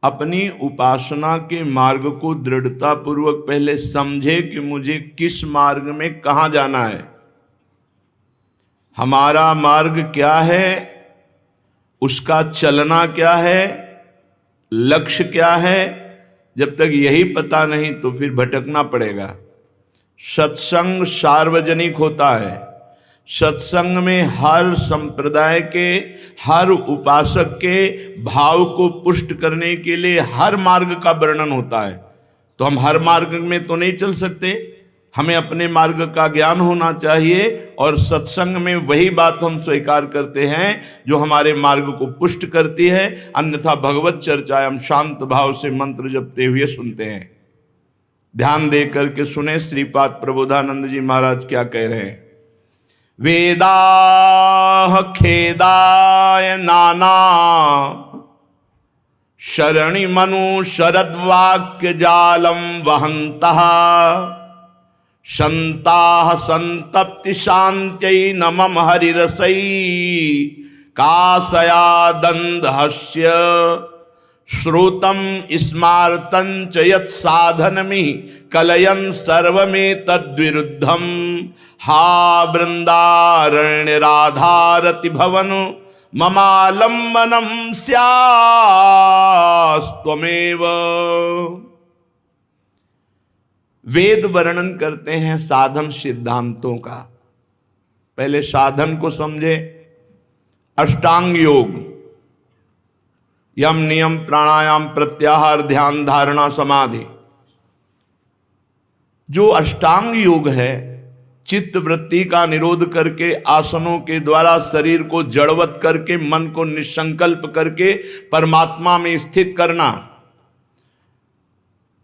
अपनी उपासना के मार्ग को दृढ़ता पूर्वक पहले समझे कि मुझे किस मार्ग में कहाँ जाना है, हमारा मार्ग क्या है, उसका चलना क्या है, लक्ष्य क्या है। जब तक यही पता नहीं तो फिर भटकना पड़ेगा। सत्संग सार्वजनिक होता है। सत्संग में हर संप्रदाय के, हर उपासक के भाव को पुष्ट करने के लिए हर मार्ग का वर्णन होता है। तो हम हर मार्ग में तो नहीं चल सकते, हमें अपने मार्ग का ज्ञान होना चाहिए और सत्संग में वही बात हम स्वीकार करते हैं जो हमारे मार्ग को पुष्ट करती है। अन्यथा भगवत चर्चा हम शांत भाव से मंत्र जपते हुए सुनते हैं। ध्यान दे करके सुने श्रीपाद प्रबोधानंद जी महाराज क्या कह रहे हैं। वेदाः खेदाय नाना शरणि मनु शरद्वाक्य जालम वहन्तः संताः संतप्ति शान्त्यै न मम हरिरसै कासया दन्दहस्य श्रुतं स्मार्तं च यत् साधनमि कलयन् सर्वमेतद्विरुद्धं हा वृंदारण्य राधारति भवन ममालम्बनम स्यास्त्वमेव। वेद वर्णन करते हैं साधन सिद्धांतों का। पहले साधन को समझे। अष्टांग योग, यम नियम प्राणायाम प्रत्याहार ध्यान धारणा समाधि। जो अष्टांग योग है, चित्त वृत्ति का निरोध करके आसनों के द्वारा शरीर को जड़वत करके मन को निसंकल्प करके परमात्मा में स्थित करना।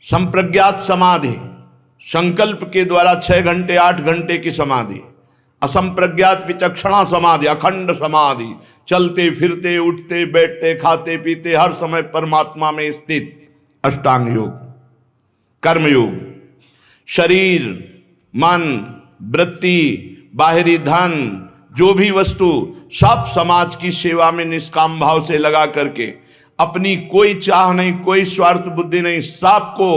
संप्रज्ञात समाधि, संकल्प के द्वारा 6 घंटे 8 घंटे की समाधि। असंप्रज्ञात विचक्षणा समाधि, अखंड समाधि, चलते फिरते उठते बैठते खाते पीते हर समय परमात्मा में स्थित। अष्टांग योग। कर्म योग, शरीर मन वृत्ति बाहरी धन जो भी वस्तु सब समाज की सेवा में निष्काम भाव से लगा करके, अपनी कोई चाह नहीं, कोई स्वार्थ बुद्धि नहीं, सबको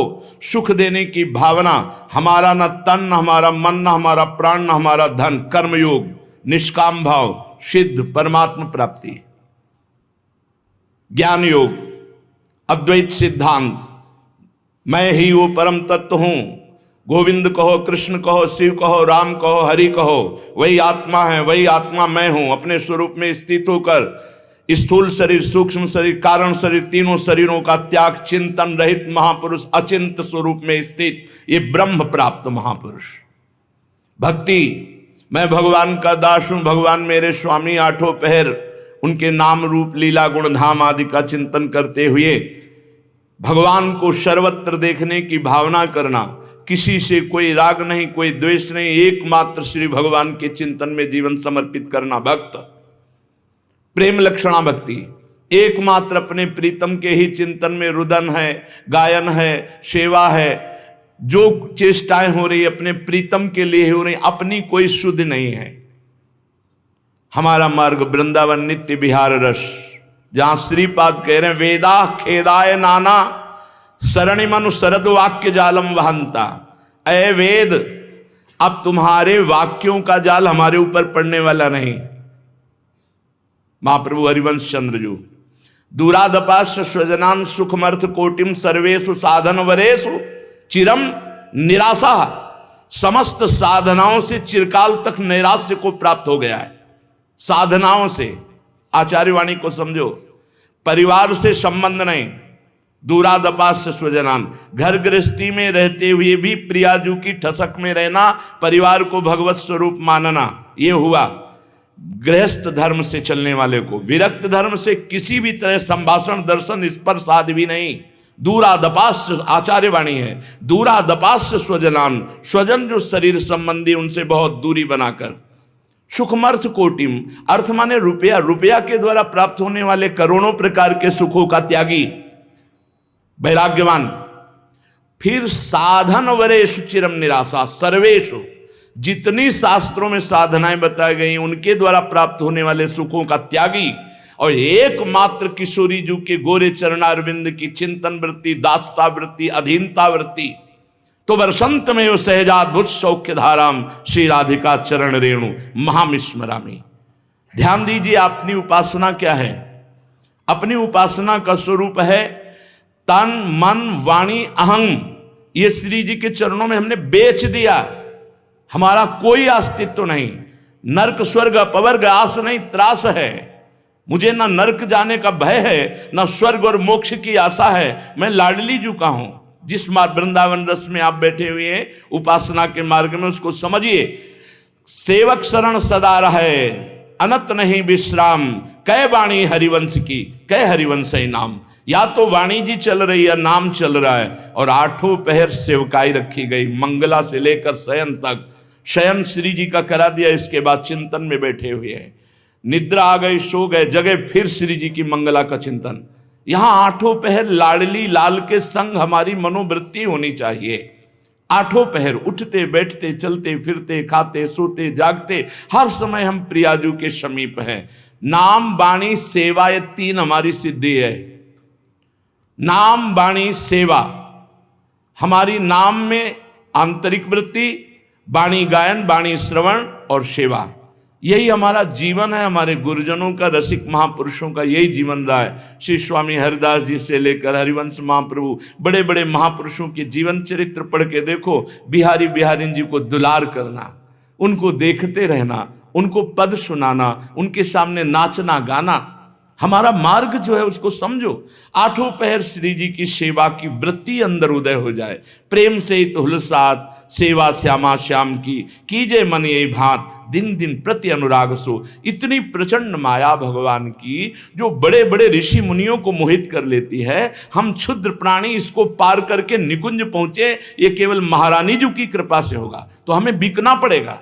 सुख देने की भावना। हमारा न तन न हमारा मन न हमारा प्राण न हमारा धन। कर्मयोग, निष्काम भाव, सिद्ध परमात्मा प्राप्ति। ज्ञान योग, अद्वैत सिद्धांत, मैं ही वो परम तत्व हूं। गोविंद कहो, कृष्ण कहो, शिव कहो, राम कहो, हरि कहो, वही आत्मा है, वही आत्मा मैं हूं। अपने स्वरूप में स्थित होकर स्थूल शरीर, सूक्ष्म शरीर, कारण शरीर, तीनों शरीरों का त्याग, चिंतन रहित महापुरुष अचिंत स्वरूप में स्थित, ये ब्रह्म प्राप्त महापुरुष। भक्ति, मैं भगवान का दास हूं, भगवान मेरे स्वामी, आठों पहर उनके नाम रूप लीला गुण धाम आदि का चिंतन करते हुए भगवान को सर्वत्र देखने की भावना करना। किसी से कोई राग नहीं, कोई द्वेष नहीं, एकमात्र श्री भगवान के चिंतन में जीवन समर्पित करना भक्त। प्रेम लक्षणा भक्ति, एकमात्र अपने प्रीतम के ही चिंतन में रुदन है, गायन है, सेवा है। जो चेष्टाएं हो रही अपने प्रीतम के लिए हो रही, अपनी कोई शुद्ध नहीं है। हमारा मार्ग वृंदावन नित्य विहार रस, जहां श्रीपाद कह रहे हैं वेदा खेदाय नाना शरणि मनु शरद वाक्य जालम वहंता। ऐ वेद, अब तुम्हारे वाक्यों का जाल हमारे ऊपर पड़ने वाला नहीं। महाप्रभु हरिवंश चंद्र जो दूरादपास्य स्वजनान सुखमर्थ कोटिम सर्वेषु साधन वरेषु चिरम निराशा। समस्त साधनाओं से चिरकाल तक नैराश्य को प्राप्त हो गया है। साधनाओं से, आचार्य वाणी को समझो, परिवार से संबंध नहीं। दूरादपास्य स्वजनान, घर गृहस्थी में रहते हुए भी प्रियाजू की ठसक में रहना, परिवार को भगवत स्वरूप मानना, ये हुआ गृहस्थ धर्म से चलने वाले को। विरक्त धर्म से किसी भी तरह संभाषण दर्शन स्पर्श आदि भी नहीं। दूरादपास्य, आचार्य वाणी है, दूरादपास्य स्वजनान, स्वजन जो शरीर संबंधी उनसे बहुत दूरी बनाकर। सुखमर्थ कोटिम, अर्थ माने रुपया, रुपया के द्वारा प्राप्त होने वाले करोड़ों प्रकार के सुखों का त्यागी, वैराग्यवान। फिर साधन वरेषु चिरम निराशा, सर्वेषु, जितनी शास्त्रों में साधनाएं बताई गई उनके द्वारा प्राप्त होने वाले सुखों का त्यागी। और एकमात्र किशोरी जी के गोरे चरणारविंद की चिंतन वृत्ति, दासता वृत्ति, अधीनता वृत्ति, तो वर्षंत में वो सहजाद्भुत सौख्य धाराम श्री राधिका चरण रेणु महामिस्मरामी। ध्यान दीजिए, अपनी उपासना क्या है? अपनी उपासना का स्वरूप है तन मन वाणी अहंग। ये श्री जी के चरणों में हमने बेच दिया। हमारा कोई अस्तित्व नहीं। नरक स्वर्ग अपवर्ग आस नहीं त्रास है। मुझे ना नरक जाने का भय है, ना स्वर्ग और मोक्ष की आशा है। मैं लाडली जी का हूं। जिस मार्ग वृंदावन रस में आप बैठे हुए हैं उपासना के मार्ग में, उसको समझिए। सेवक शरण सदा रहे, अनत नहीं विश्राम, कै वाणी हरिवंश की, कै हरिवंश ही नाम। या तो वाणी जी चल रही है, नाम चल रहा है, और आठों पहर सेवकाई रखी गई, मंगला से लेकर शयन तक। शयन श्री जी का करा दिया, इसके बाद चिंतन में बैठे हुए हैं। निद्रा आ गई, सो गए, जगह फिर श्री जी की मंगला का चिंतन। यहां आठों पहर लाडली लाल के संग हमारी मनोवृत्ति होनी चाहिए। आठों पहर उठते बैठते चलते फिरते खाते सोते जागते हर समय हम प्रियाजू के समीप हैं। नाम वाणी सेवा, ये तीन हमारी सिद्धि है। नाम वाणी सेवा, हमारी नाम में आंतरिक वृत्ति, वाणी गायन, वाणी श्रवण और सेवा, यही हमारा जीवन है। हमारे गुरुजनों का, रसिक महापुरुषों का यही जीवन रहा है। श्री स्वामी हरिदास जी से लेकर हरिवंश महाप्रभु, बड़े बड़े महापुरुषों के जीवन चरित्र पढ़ के देखो। बिहारी बिहारी जी को दुलार करना, उनको देखते रहना, उनको पद सुनाना, उनके सामने नाचना गाना, हमारा मार्ग जो है उसको समझो। आठों पहर श्री जी की सेवा की वृत्ति अंदर उदय हो जाए। प्रेम से हित हुलसात, सेवा श्यामा श्याम की, कीजे मन ये भांत, दिन दिन प्रति अनुराग सो। इतनी प्रचंड माया भगवान की जो बड़े बड़े ऋषि मुनियों को मोहित कर लेती है। हम क्षुद्र प्राणी इसको पार करके निकुंज पहुंचे, ये केवल महारानी जी की कृपा से होगा। तो हमें बिकना पड़ेगा,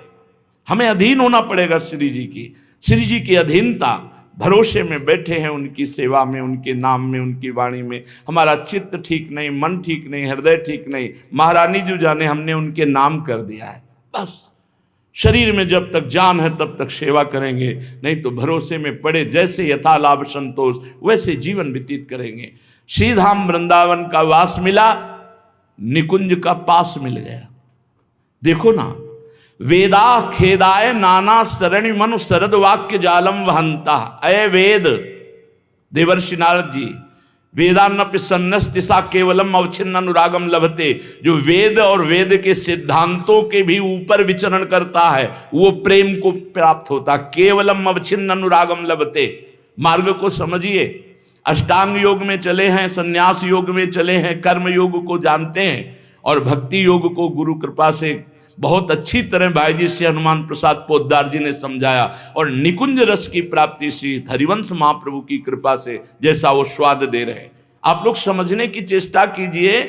हमें अधीन होना पड़ेगा श्री जी की। श्री जी की अधीनता, भरोसे में बैठे हैं उनकी सेवा में, उनके नाम में, उनकी वाणी में। हमारा चित्त ठीक नहीं, मन ठीक नहीं, हृदय ठीक नहीं, महारानी जो जाने हमने उनके नाम कर दिया है। बस शरीर में जब तक जान है तब तक सेवा करेंगे, नहीं तो भरोसे में पड़े जैसे यथा लाभ संतोष वैसे जीवन व्यतीत करेंगे। श्रीधाम वृंदावन का वास मिला, निकुंज का पास मिल गया। देखो ना, वेदा खेदाय नाना सरणी मनु शरद वाक्य जालम वहंता। अय वेद, देवर्षि नारद जी, वेदान्नपि सन्नस्तिसा केवलम अवच्छिन्न अनुरागम लभते। जो वेद और वेद के सिद्धांतों के भी ऊपर विचरण करता है वो प्रेम को प्राप्त होता। केवलम अवच्छिन्न अनुरागम लभते। मार्ग को समझिए। अष्टांग योग में चले हैं, संन्यास योग में चले हैं, कर्म योग को जानते हैं, और भक्ति योग को गुरु कृपा से बहुत अच्छी तरह भाई जी से हनुमान प्रसाद पोद्दार जी ने समझाया। और निकुंज रस की प्राप्ति श्री हरिवंश महाप्रभु की कृपा से जैसा वो स्वाद दे रहे हैं, आप लोग समझने की चेष्टा कीजिए।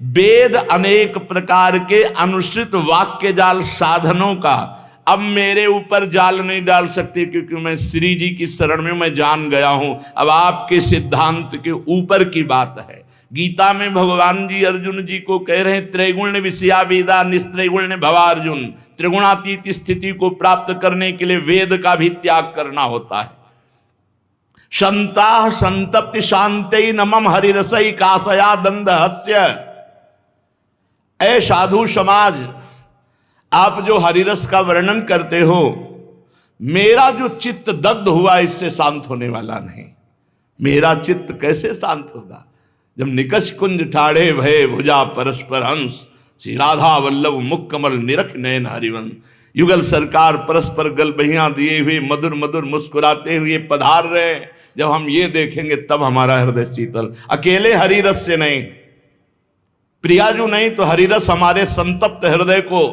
वेद अनेक प्रकार के अनुसृत वाक्य जाल साधनों का अब मेरे ऊपर जाल नहीं डाल सकते, क्योंकि मैं श्री जी की शरण में मैं जान गया हूं। अब आपके सिद्धांत के ऊपर की बात है। गीता में भगवान जी अर्जुन जी को कह रहे हैं, त्रैगुण्य विषया वेदा निस्त्रैगुण्य भवार्जुन। त्रिगुणातीत स्थिति को प्राप्त करने के लिए वेद का भी त्याग करना होता है। संता संतप्ति शांति नमम हरिरसई कासया दंद हस्य। ऐ साधु समाज, आप जो हरिरस का वर्णन करते हो, मेरा जो चित्त दग्ध हुआ इससे शांत होने वाला नहीं। मेरा चित्त कैसे शांत होगा जब निकष कुंज ठाड़े भय भुजा परस्पर हंस। श्री राधा वल्लभ मुख कमल निरख नयन हरिवंश। युगल सरकार परस्पर गल बहियां दिए हुए मधुर मधुर मुस्कुराते हुए पधार रहे। जब हम ये देखेंगे तब हमारा हृदय शीतल। अकेले हरिरस से नहीं, प्रियाजू नहीं तो हरिरस हमारे संतप्त हृदय को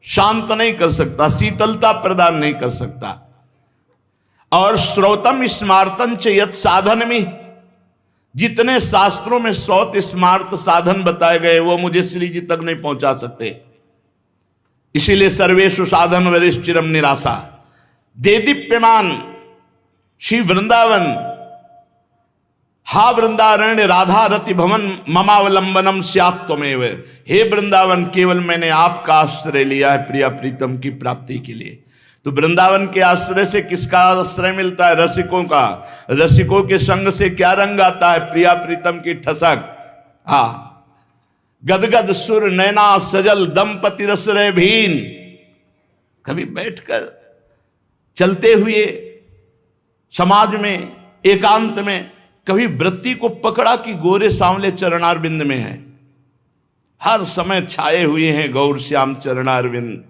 शांत नहीं कर सकता, शीतलता प्रदान नहीं कर सकता। और श्रोतम स्मार्तन च यत् साधन में, जितने शास्त्रों में श्रौत स्मार्त साधन बताए गए वो मुझे श्री जी तक नहीं पहुंचा सकते। इसीलिए सर्वेषु साधन वरिष्ठिरम निराशा। देदीप्यमान श्री वृंदावन, हा वृंदारण्य राधा रति भवन ममावलंबनम स्यात्वमेव। हे वृंदावन, केवल मैंने आपका आश्रय लिया है प्रिया प्रीतम की प्राप्ति के लिए। तो वृंदावन के आश्रय से किसका आश्रय मिलता है? रसिकों का। रसिकों के संग से क्या रंग आता है? प्रिया प्रीतम की ठसक। गदगद सुर नैना सजल दंपति रसरे भीन। कभी बैठकर चलते हुए समाज में एकांत में कभी वृत्ति को पकड़ा कि गोरे सांवले चरणारविंद में है, हर समय छाए हुए हैं गौर श्याम चरणारविंद।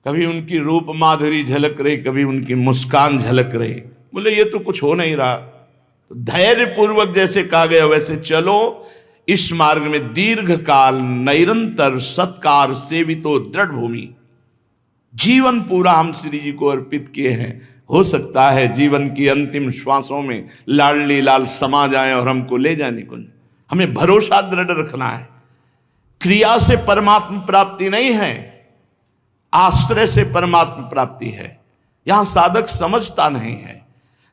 कभी उनकी रूप माधुरी झलक रही, कभी उनकी मुस्कान झलक रही। बोले ये तो कुछ हो नहीं रहा। तो धैर्य पूर्वक जैसे कहा गया वैसे चलो, इस मार्ग में दीर्घ काल निरंतर सत्कार सेवितो दृढ़ भूमि। जीवन पूरा हम श्री जी को अर्पित किए हैं। हो सकता है जीवन की अंतिम श्वासों में लाडली लाल समा जाए और हमको ले जाने को। हमें भरोसा दृढ़ रखना है। क्रिया से परमात्मा प्राप्ति नहीं है, आश्रय से परमात्मा प्राप्ति है। यहां साधक समझता नहीं है।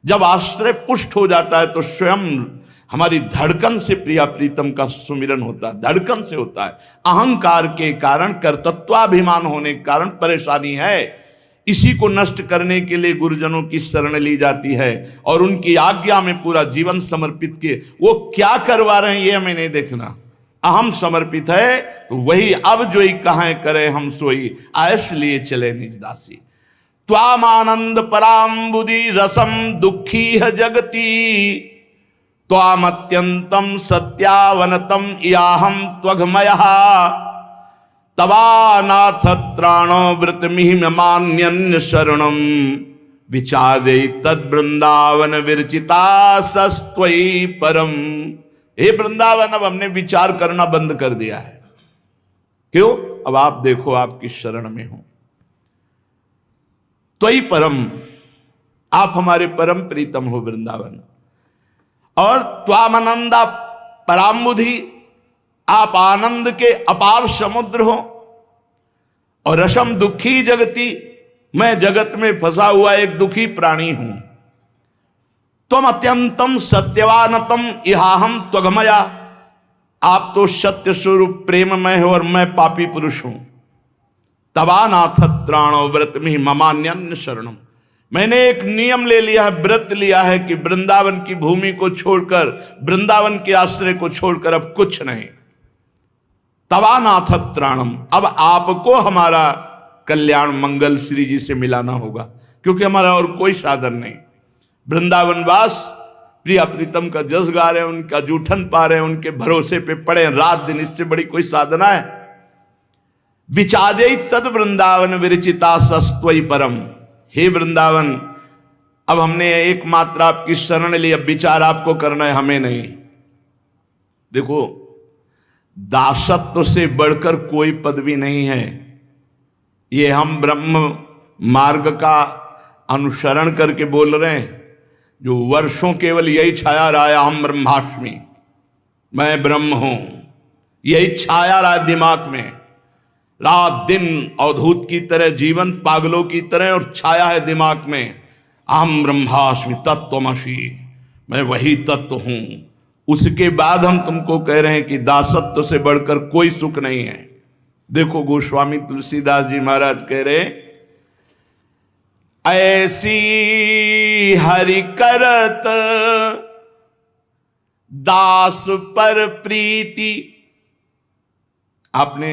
जब आश्रय पुष्ट हो जाता है तो स्वयं हमारी धड़कन से प्रिया प्रीतम का सुमिरन होता है, धड़कन से होता है। अहंकार के कारण, कर्तृत्वाभिमान होने के कारण परेशानी है। इसी को नष्ट करने के लिए गुरुजनों की शरण ली जाती है और उनकी आज्ञा में पूरा जीवन समर्पित किए। वो क्या करवा रहे हैं ये हमें नहीं देखना। अहम समर्पित है तो वही अब जो ही कहें करे हम सोई, आयस लिए चले निज दासी। त्वाम आनंद पराम्बुदि रसम दुखी है जगती, त्वाम अत्यंतम सत्यावनतम याहम त्वघमयः, तवानाथ त्राणो व्रतमिह मान्यन्य शरणम, विचारे तद वृंदावन विरचिता सस्त्वयि परम। हे वृंदावन, अब हमने विचार करना बंद कर दिया है। क्यों? अब आप देखो आपकी शरण में हो। त्वयि परम, आप हमारे परम प्रीतम हो वृंदावन। और त्वामानंदा पराम्बुधि, आप आनंद के अपार समुद्र हो। और रसम दुखी जगती, मैं जगत में फंसा हुआ एक दुखी प्राणी हूं। तुम अत्यंतम सत्यवानतम इहाहम त्वघमया, आप तो सत्य स्वरूप प्रेममय हो और मैं पापी पुरुष हूं। तवानाथ त्राणो व्रतमिह ममान्यन्य शरणम, मैंने एक नियम ले लिया है, व्रत लिया है कि वृंदावन की भूमि को छोड़कर, वृंदावन के आश्रय को छोड़कर अब कुछ नहीं। तवानाथ त्राणम, अब आपको हमारा कल्याण मंगल श्री जी से मिलाना होगा, क्योंकि हमारा और कोई साधन नहीं। वृंदावन वास प्रिया प्रीतम का जस गा रहे हैं, उनका जूठन पा रहे हैं, उनके भरोसे पे पड़े रात दिन, इससे बड़ी कोई साधना है? विचारे तद वृंदावन विरचिता सस्त्वयि परम। हे वृंदावन, अब हमने एकमात्र आपकी शरण ली, अब विचार आपको करना है, हमें नहीं। देखो, दासत्व से बढ़कर कोई पदवी नहीं है। ये हम ब्रह्म मार्ग का अनुसरण करके बोल रहे हैं, जो वर्षों केवल यही छाया रहा है, हम ब्रह्मास्मि, मैं ब्रह्म हूं, यही छाया रहा है दिमाग में। रात दिन अवधूत की तरह, जीवन पागलों की तरह, और छाया है दिमाग में, अहम ब्रह्मास्मि तत्त्वमसि, मैं वही तत्व हूं। उसके बाद हम तुमको कह रहे हैं कि दासत्व से बढ़कर कोई सुख नहीं है। देखो, गोस्वामी तुलसीदास जी महाराज कह रहे, ऐसी हरि करत दास पर प्रीति। आपने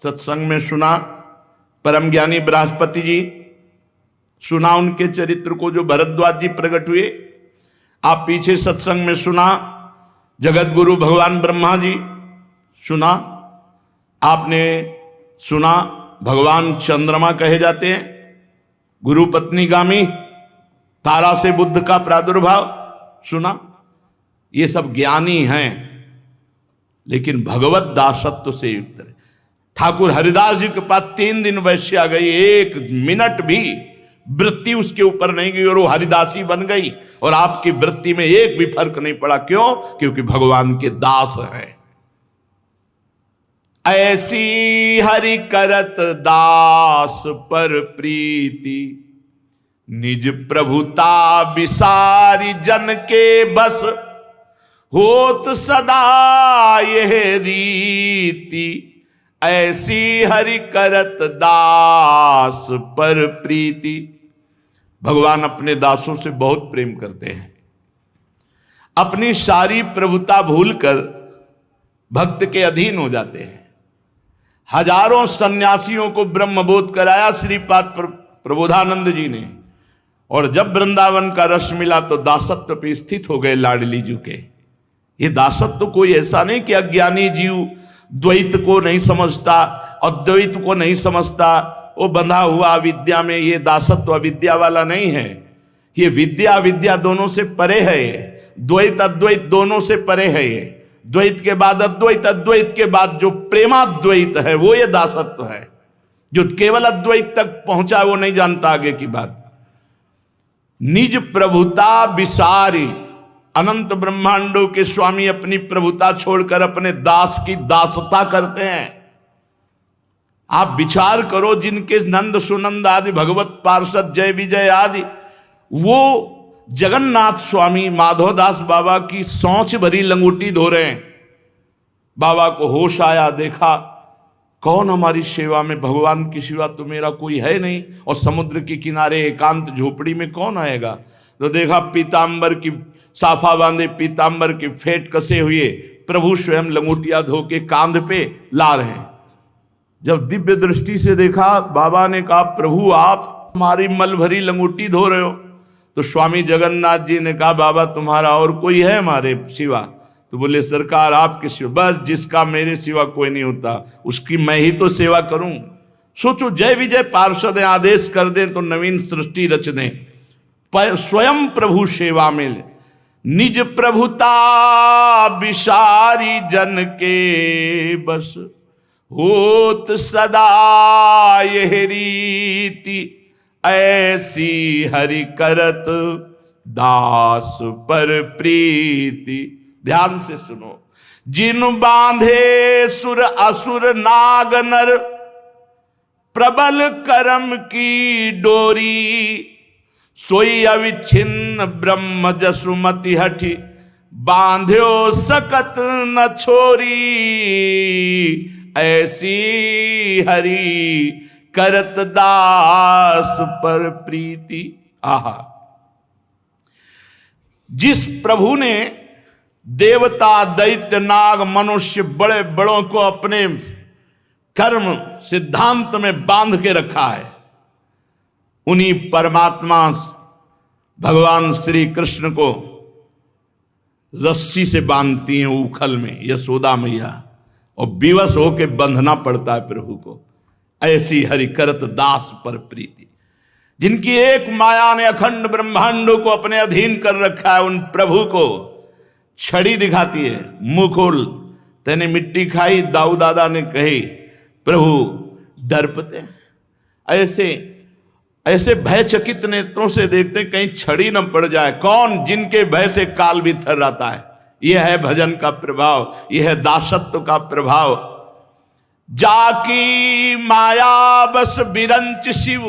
सत्संग में सुना, परम ज्ञानी बृहस्पति जी, सुना उनके चरित्र को जो भरद्वाज जी प्रकट हुए। आप पीछे सत्संग में सुना जगत गुरु भगवान ब्रह्मा जी, सुना आपने, सुना भगवान चंद्रमा कहे जाते हैं, गुरु पत्नी गामी, तारा से बुद्ध का प्रादुर्भाव सुना। ये सब ज्ञानी हैं, लेकिन भगवत दासत्व से युक्त है। ठाकुर हरिदास जी के पास 3 दिन वैश्या गई, 1 मिनट भी वृत्ति उसके ऊपर नहीं गई और वो हरिदासी बन गई, और आपकी वृत्ति में एक भी फर्क नहीं पड़ा। क्यों? क्योंकि भगवान के दास हैं। ऐसी हरि करत दास पर प्रीति, निज प्रभुता विसारी जन के बस, होत सदा यह रीति। ऐसी हरि करत दास पर प्रीति। भगवान अपने दासों से बहुत प्रेम करते हैं। अपनी सारी प्रभुता भूलकर भक्त के अधीन हो जाते हैं। हजारों सन्यासियों को ब्रह्मबोध कराया श्रीपाद प्रबोधानंद जी ने, और जब वृंदावन का रस मिला तो दासत्व पे स्थित हो गए लाडली जी के। ये दासत्व कोई ऐसा नहीं कि अज्ञानी जीव द्वैत को नहीं समझता, अद्वैत को नहीं समझता, वो बंधा हुआ अविद्या में। ये दासत्व अविद्या वाला नहीं है। ये विद्या अविद्या दोनों से परे है। ये द्वैत अद्वैत दोनों से परे है। ये द्वैत के बाद अद्वैत, अद्वैत के बाद जो प्रेमाद्वैत है वो ये दासत्व है। जो केवल अद्वैत तक पहुंचा वो नहीं जानता आगे की बात। निज प्रभुता विसारी, अनंत ब्रह्मांडों के स्वामी अपनी प्रभुता छोड़कर अपने दास की दासता करते हैं। आप विचार करो, जिनके नंद सुनंद आदि भगवत पार्षद जय विजय आदि, वो जगन्नाथ स्वामी माधवदास बाबा की सौंच भरी लंगोटी धो रहे हैं। बाबा को होश आया, देखा कौन हमारी सेवा में, भगवान की सिवा तो मेरा कोई है नहीं, और समुद्र के किनारे एकांत झोपड़ी में कौन आएगा। तो देखा पीतांबर की साफा बांधे, पीतांबर के फेंट कसे हुए प्रभु स्वयं लंगोटिया धो के कांध पे ला रहे हैं। जब दिव्य दृष्टि से देखा, बाबा ने कहा प्रभु आप हमारी मल भरी लंगोटी धो रहे हो। तो स्वामी जगन्नाथ जी ने कहा बाबा तुम्हारा और कोई है हमारे सिवा। तो बोले सरकार आपके सिवा, बस जिसका मेरे सिवा कोई नहीं होता उसकी मैं ही तो सेवा करूं। सोचो, जय विजय पार्षद आदेश कर दें तो नवीन सृष्टि रच दें, स्वयं प्रभु सेवा में निज प्रभुता विसारी जन के बस, होत सदा यह रीति ऐसी हरि करत दास पर प्रीति। ध्यान से सुनो। जिन बांधे सुर असुर नाग नर, प्रबल कर्म की डोरी, सोई अविच्छिन्न ब्रह्म जसुमति हठि, बांध्यो सकत न छोरी, ऐसी हरि करत दास पर प्रीति। आहा, जिस प्रभु ने देवता दैत्य नाग मनुष्य बड़े बड़ों को अपने कर्म सिद्धांत में बांध के रखा है, उन्हीं परमात्मा भगवान श्री कृष्ण को रस्सी से बांधती हैं उखल में यशोदा मैया, और विवश होके बंधना पड़ता है प्रभु को। ऐसी हरि करत दास पर प्रीति। जिनकी एक माया ने अखंड ब्रह्मांडों को अपने अधीन कर रखा है, उन प्रभु को छड़ी दिखाती है, मुंह खोल, तेने मिट्टी खाई। दाऊ दादा ने कही प्रभु डरपते, ऐसे ऐसे भयचकित नेत्रों से देखते कहीं छड़ी न पड़ जाए। कौन? जिनके भय से काल भी थर रहता है। यह है भजन का प्रभाव, यह है दासत्व का प्रभाव। जाकी माया बस बिरंच शिव,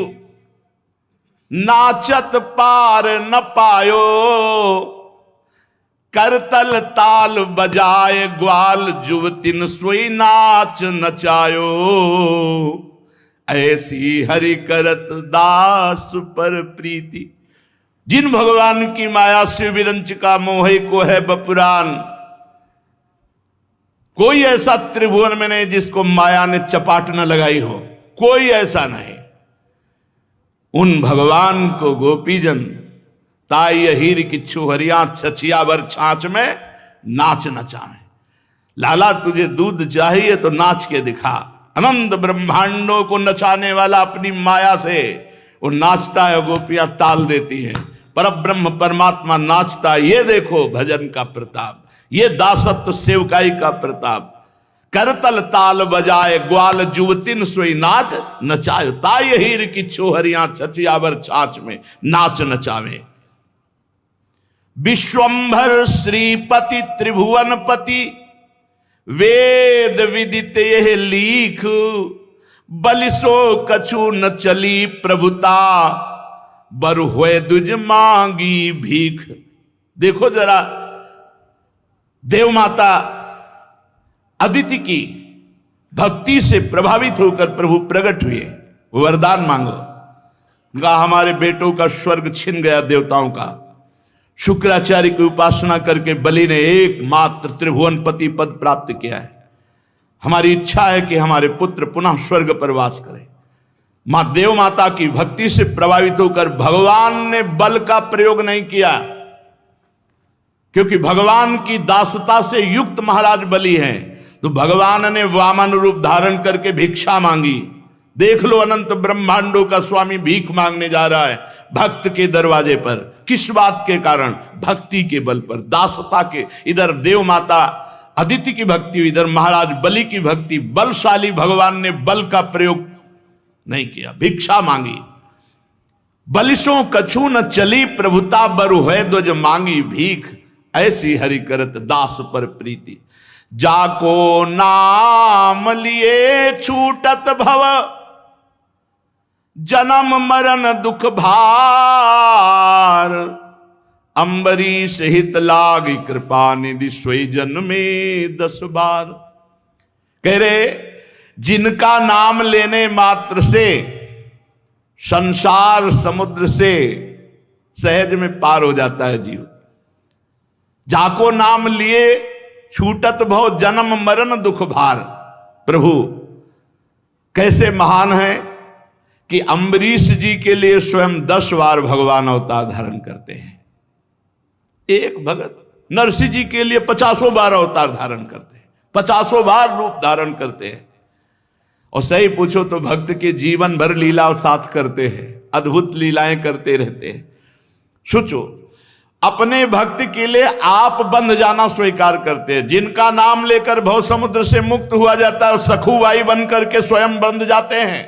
नाचत पार न पायो, करतल ताल बजाए ग्वाल, जुवतिन सोई नाच नचायो, ऐसी हरि करत दास पर प्रीति। जिन भगवान की माया शिव विरंच का मोह को है बपुरान, कोई ऐसा त्रिभुवन में नहीं जिसको माया ने चपाट न लगाई हो, कोई ऐसा नहीं। उन भगवान को गोपीजन ताई हीर किच्छु हरिया, छछिया भर छाछ में नाच नचावे। लाला तुझे दूध चाहिए तो नाच के दिखा। अनंत ब्रह्मांडों को नचाने वाला अपनी माया से वो नाचता है, गोपियां ताल देती है, पर ब्रह्म परमात्मा नाचता है। ये देखो भजन का प्रताप, ये दासत्व सेवकाई का प्रताप। करतल ताल बजाए ग्वाल, जुवतिन सोई नाच नचायो, ताई हीर की छोहरियां छछियावर छाछ में नाच नचावे। विश्वंभर श्रीपति त्रिभुवनपति, वेद विदित यह लीख, बलिसो कछु न चली प्रभुता, बर हुए दुज मांगी भीख। देखो जरा, देव माता अदिति की भक्ति से प्रभावित होकर प्रभु प्रकट हुए, वरदान मांगो। कहा हमारे बेटों का स्वर्ग छिन गया, देवताओं का। शुक्राचार्य की उपासना करके बलि ने एकमात्र त्रिभुवनपति पद प्राप्त किया है। हमारी इच्छा है कि हमारे पुत्र पुनः स्वर्ग पर वास करें। मां देव माता की भक्ति से प्रभावित होकर भगवान ने बल का प्रयोग नहीं किया, क्योंकि भगवान की दासता से युक्त महाराज बलि हैं। तो भगवान ने वामन रूप धारण करके भिक्षा मांगी। देख लो, अनंत ब्रह्मांडों का स्वामी भीख मांगने जा रहा है भक्त के दरवाजे पर। किस बात के कारण? भक्ति के बल पर, दासता के। इधर देव माता अदिति की भक्ति, इधर महाराज बलि की भक्ति। बलशाली भगवान ने बल का प्रयोग नहीं किया, भिक्षा मांगी। बलिसों कछु न चली, प्रभुता बरु है ध्वज मांगी भीख। ऐसी हरि करत दास पर प्रीति, जाको नाम लिए छूटत भव, जन्म मरण दुख भार। अम्बरीश हित लाग कृपा निधि, सोई जन्मे 10 बार। कह रहे जिनका नाम लेने मात्र से संसार समुद्र से सहज में पार हो जाता है जीव। जाको नाम लिए छूटत भव, जन्म मरण दुख भार। प्रभु कैसे महान है कि अम्बरीश जी के लिए स्वयं 10 बार भगवान अवतार धारण करते हैं। एक भगत नरसिंह जी के लिए 50 बार अवतार धारण करते हैं, 50 बार रूप धारण करते हैं। और सही पूछो तो भक्त के जीवन भर लीला साथ करते हैं, अद्भुत लीलाएं करते रहते हैं। सोचो, अपने भक्त के लिए आप बंध जाना स्वीकार करते हैं। जिनका नाम लेकर भव समुद्र से मुक्त हुआ जाता है, सखुबाई बन करके स्वयं बंध जाते हैं,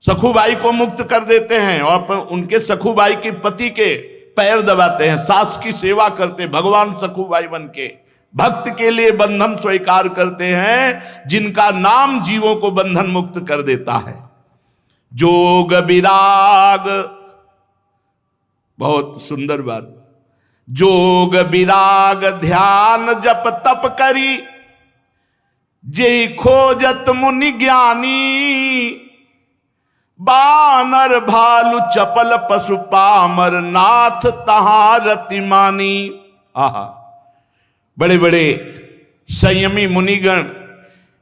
सखुबाई को मुक्त कर देते हैं और उनके सखुबाई के पति के पैर दबाते हैं, सास की सेवा करते हैं। भगवान सखुबाई बन के भक्त के लिए बंधन स्वीकार करते हैं, जिनका नाम जीवों को बंधन मुक्त कर देता है। जोग विराग, बहुत सुंदर बात। जोग विराग ध्यान जप तप करी, जे खोजत मुनि ज्ञानी। बानर भालु चपल पशु पामर, नाथ तहां रतिमानी। आहा, बड़े बड़े संयमी मुनिगण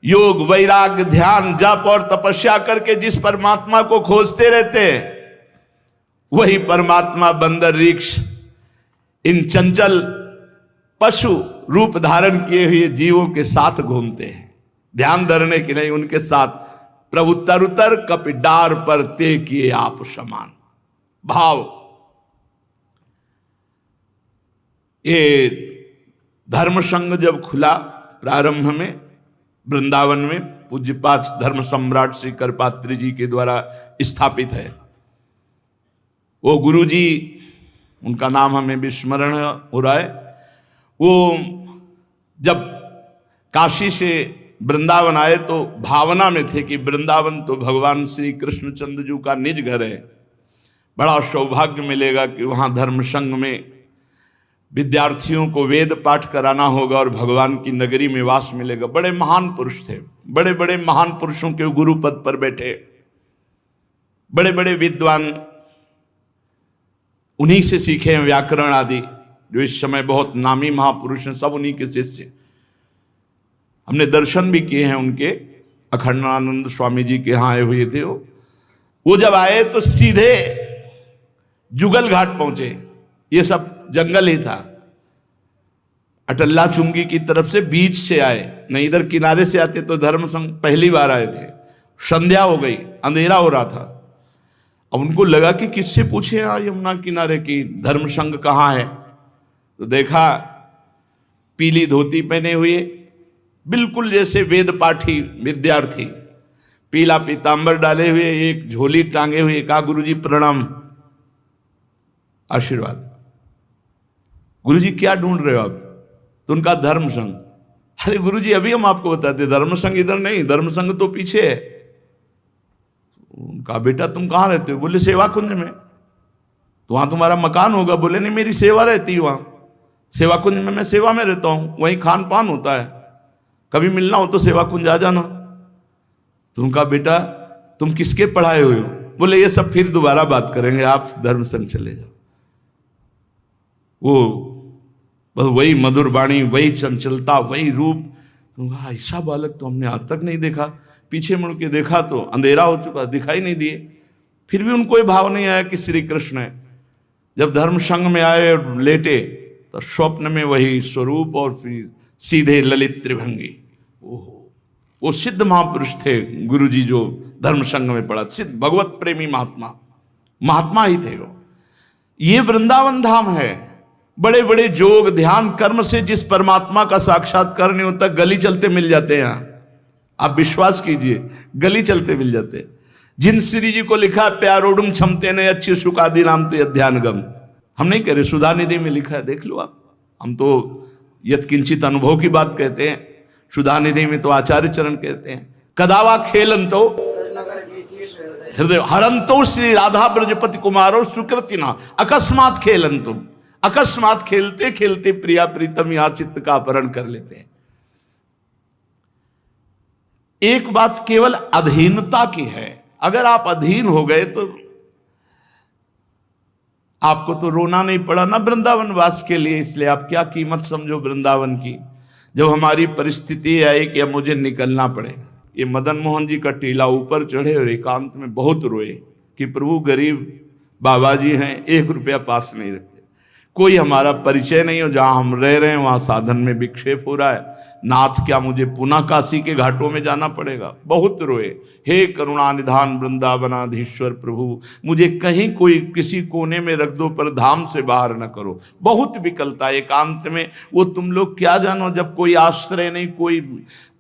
योग वैराग्य ध्यान जप और तपस्या करके जिस परमात्मा को खोजते रहते हैं, वही परमात्मा बंदर ऋक्ष इन चंचल पशु रूप धारण किए हुए जीवों के साथ घूमते हैं। ध्यान धरने की नहीं, उनके साथ। प्रभु तरुतर कपि डार पर ते किए आप समान। भाव, ये धर्म संघ जब खुला प्रारंभ में वृंदावन में, पूज्यपाद धर्म सम्राट श्री करपात्री जी के द्वारा स्थापित है। वो गुरु जी, उनका नाम हमें विस्मरण हो रहा है, वो जब काशी से वृंदावन आए तो भावना में थे कि वृंदावन तो भगवान श्री कृष्णचंद्र जी का निज घर है, बड़ा सौभाग्य मिलेगा कि वहाँ धर्म संघ में विद्यार्थियों को वेद पाठ कराना होगा और भगवान की नगरी में वास मिलेगा। बड़े महान पुरुष थे, बड़े बड़े महान पुरुषों के गुरु पद पर बैठे बड़े बड़े विद्वान, उन्हीं से सीखे हैं व्याकरण आदि, जो इस समय बहुत नामी महापुरुष हैं, सब उन्हीं के शिष्य। हमने दर्शन भी किए हैं उनके, अखंडानंद स्वामी जी के यहाँ आए हुए थे। वो जब आए तो सीधे जुगल घाट पहुंचे। ये सब जंगल ही था, अटल्ला चुंगी की तरफ से बीच से आए, नहीं इधर किनारे से आते तो धर्म संघ पहली बार आए थे। संध्या हो गई, अंधेरा हो रहा था। अब उनको लगा कि किससे पूछे यार यमुना किनारे की धर्म संघ कहाँ है। तो देखा पीली धोती पहने हुए, बिल्कुल जैसे वेद पाठी विद्यार्थी, पीला पीतांबर डाले हुए, एक झोली टांगे हुए। कहा गुरुजी प्रणाम, आशीर्वाद। गुरुजी क्या ढूंढ रहे हो आप? तो उनका धर्म संघ। अरे गुरुजी अभी हम आपको बताते, धर्म संघ इधर नहीं, धर्म संघ तो पीछे है। उनका बेटा तुम कहाँ रहते हो? बोले सेवा कुंज में। तो वहां तुम्हारा मकान होगा? बोले नहीं, मेरी सेवा रहती है वहां सेवा कुंज में, मैं सेवा में रहता हूं, वहीं खान पान होता है, कभी मिलना हो तो सेवा कुंज आ जाना। तो उनका बेटा तुम किसके पढ़ाए हुए हो? बोले ये सब फिर दोबारा बात करेंगे, आप धर्म संघ चले जाओ। वो बस वही मधुर वाणी, वही चंचलता, वही रूप, ऐसा बालक तो हमने आज तक नहीं देखा। पीछे मुड़ के देखा तो अंधेरा हो चुका, दिखाई नहीं दिए। फिर भी उनको ये भाव नहीं आया कि श्री कृष्ण है। जब धर्म संघ में आए और लेटे तो स्वप्न में वही स्वरूप और फिर सीधे ललित त्रिभंगी। ओहो, वो सिद्ध महापुरुष थे गुरुजी जो धर्म संघ में पड़ा, सिद्ध भगवत प्रेमी महात्मा ही थे वो। ये वृंदावन धाम है। बड़े बड़े जोग ध्यान कर्म से जिस परमात्मा का साक्षात्कार नहीं होता, गली चलते मिल जाते हैं यहाँ। आप विश्वास कीजिए, गली चलते मिल जाते। जिन श्री जी को लिखा प्यारोडुम क्षमते ने अच्छी सुखादि नाम तो अध्यानगम, हम नहीं कह रहे, सुधा निधि में लिखा है, देख लो आप। हम तो यत्किंचित अनुभव की बात कहते हैं, सुधा निधि में तो आचार्य चरण कहते हैं। कदावा खेलंतो हृदय हरंतो श्री राधा ब्रजपति कुमारो सुकृतिना अकस्मात खेलंतो। अकस्मात खेलते खेलते प्रिया प्रीतम यहां चित्त का अपहरण कर लेते हैं। एक बात केवल अधीनता की है। अगर आप अधीन हो गए तो आपको तो रोना नहीं पड़ा ना वृंदावन वास के लिए, इसलिए आप क्या कीमत समझो वृंदावन की। जब हमारी परिस्थिति आई कि अब मुझे निकलना पड़ेगा, ये मदन मोहन जी का टीला ऊपर चढ़े और एकांत में बहुत रोए कि प्रभु गरीब बाबा जी हैं, 1 रुपया पास नहीं रखते, कोई हमारा परिचय नहीं हो, जहां हम रह रहे हैं वहां साधन में विक्षेप हो रहा है, नाथ क्या मुझे पुनः काशी के घाटों में जाना पड़ेगा। बहुत रोए, हे करुणा निधान वृंदावनाधीश्वर प्रभु, मुझे कहीं कोई किसी कोने में रख दो पर धाम से बाहर न करो। बहुत विकलता एकांत में। वो तुम लोग क्या जानो, जब कोई आश्रय नहीं, कोई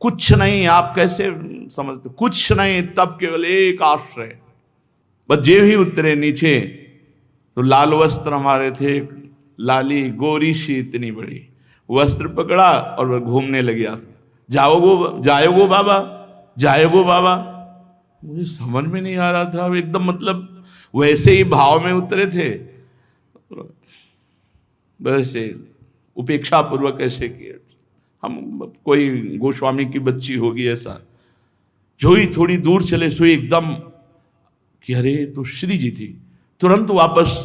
कुछ नहीं, आप कैसे समझते, कुछ नहीं, तब केवल एक आश्रय। बस जे ही उतरे नीचे तो लाल वस्त्र हमारे थे, लाली गोरी सी इतनी बड़ी, वस्त्र पकड़ा और वह घूमने लग गया। जाओगो बाबा, जाओगो बाबा। मुझे समझ में नहीं आ रहा था। एकदम मतलब वैसे ही भाव में उतरे थे, वैसे उपेक्षा पूर्वक ऐसे किए। हम कोई गोस्वामी की बच्ची होगी ऐसा, जो ही थोड़ी दूर चले सो एकदम कि अरे तो श्री जी थी। तुरंत वापस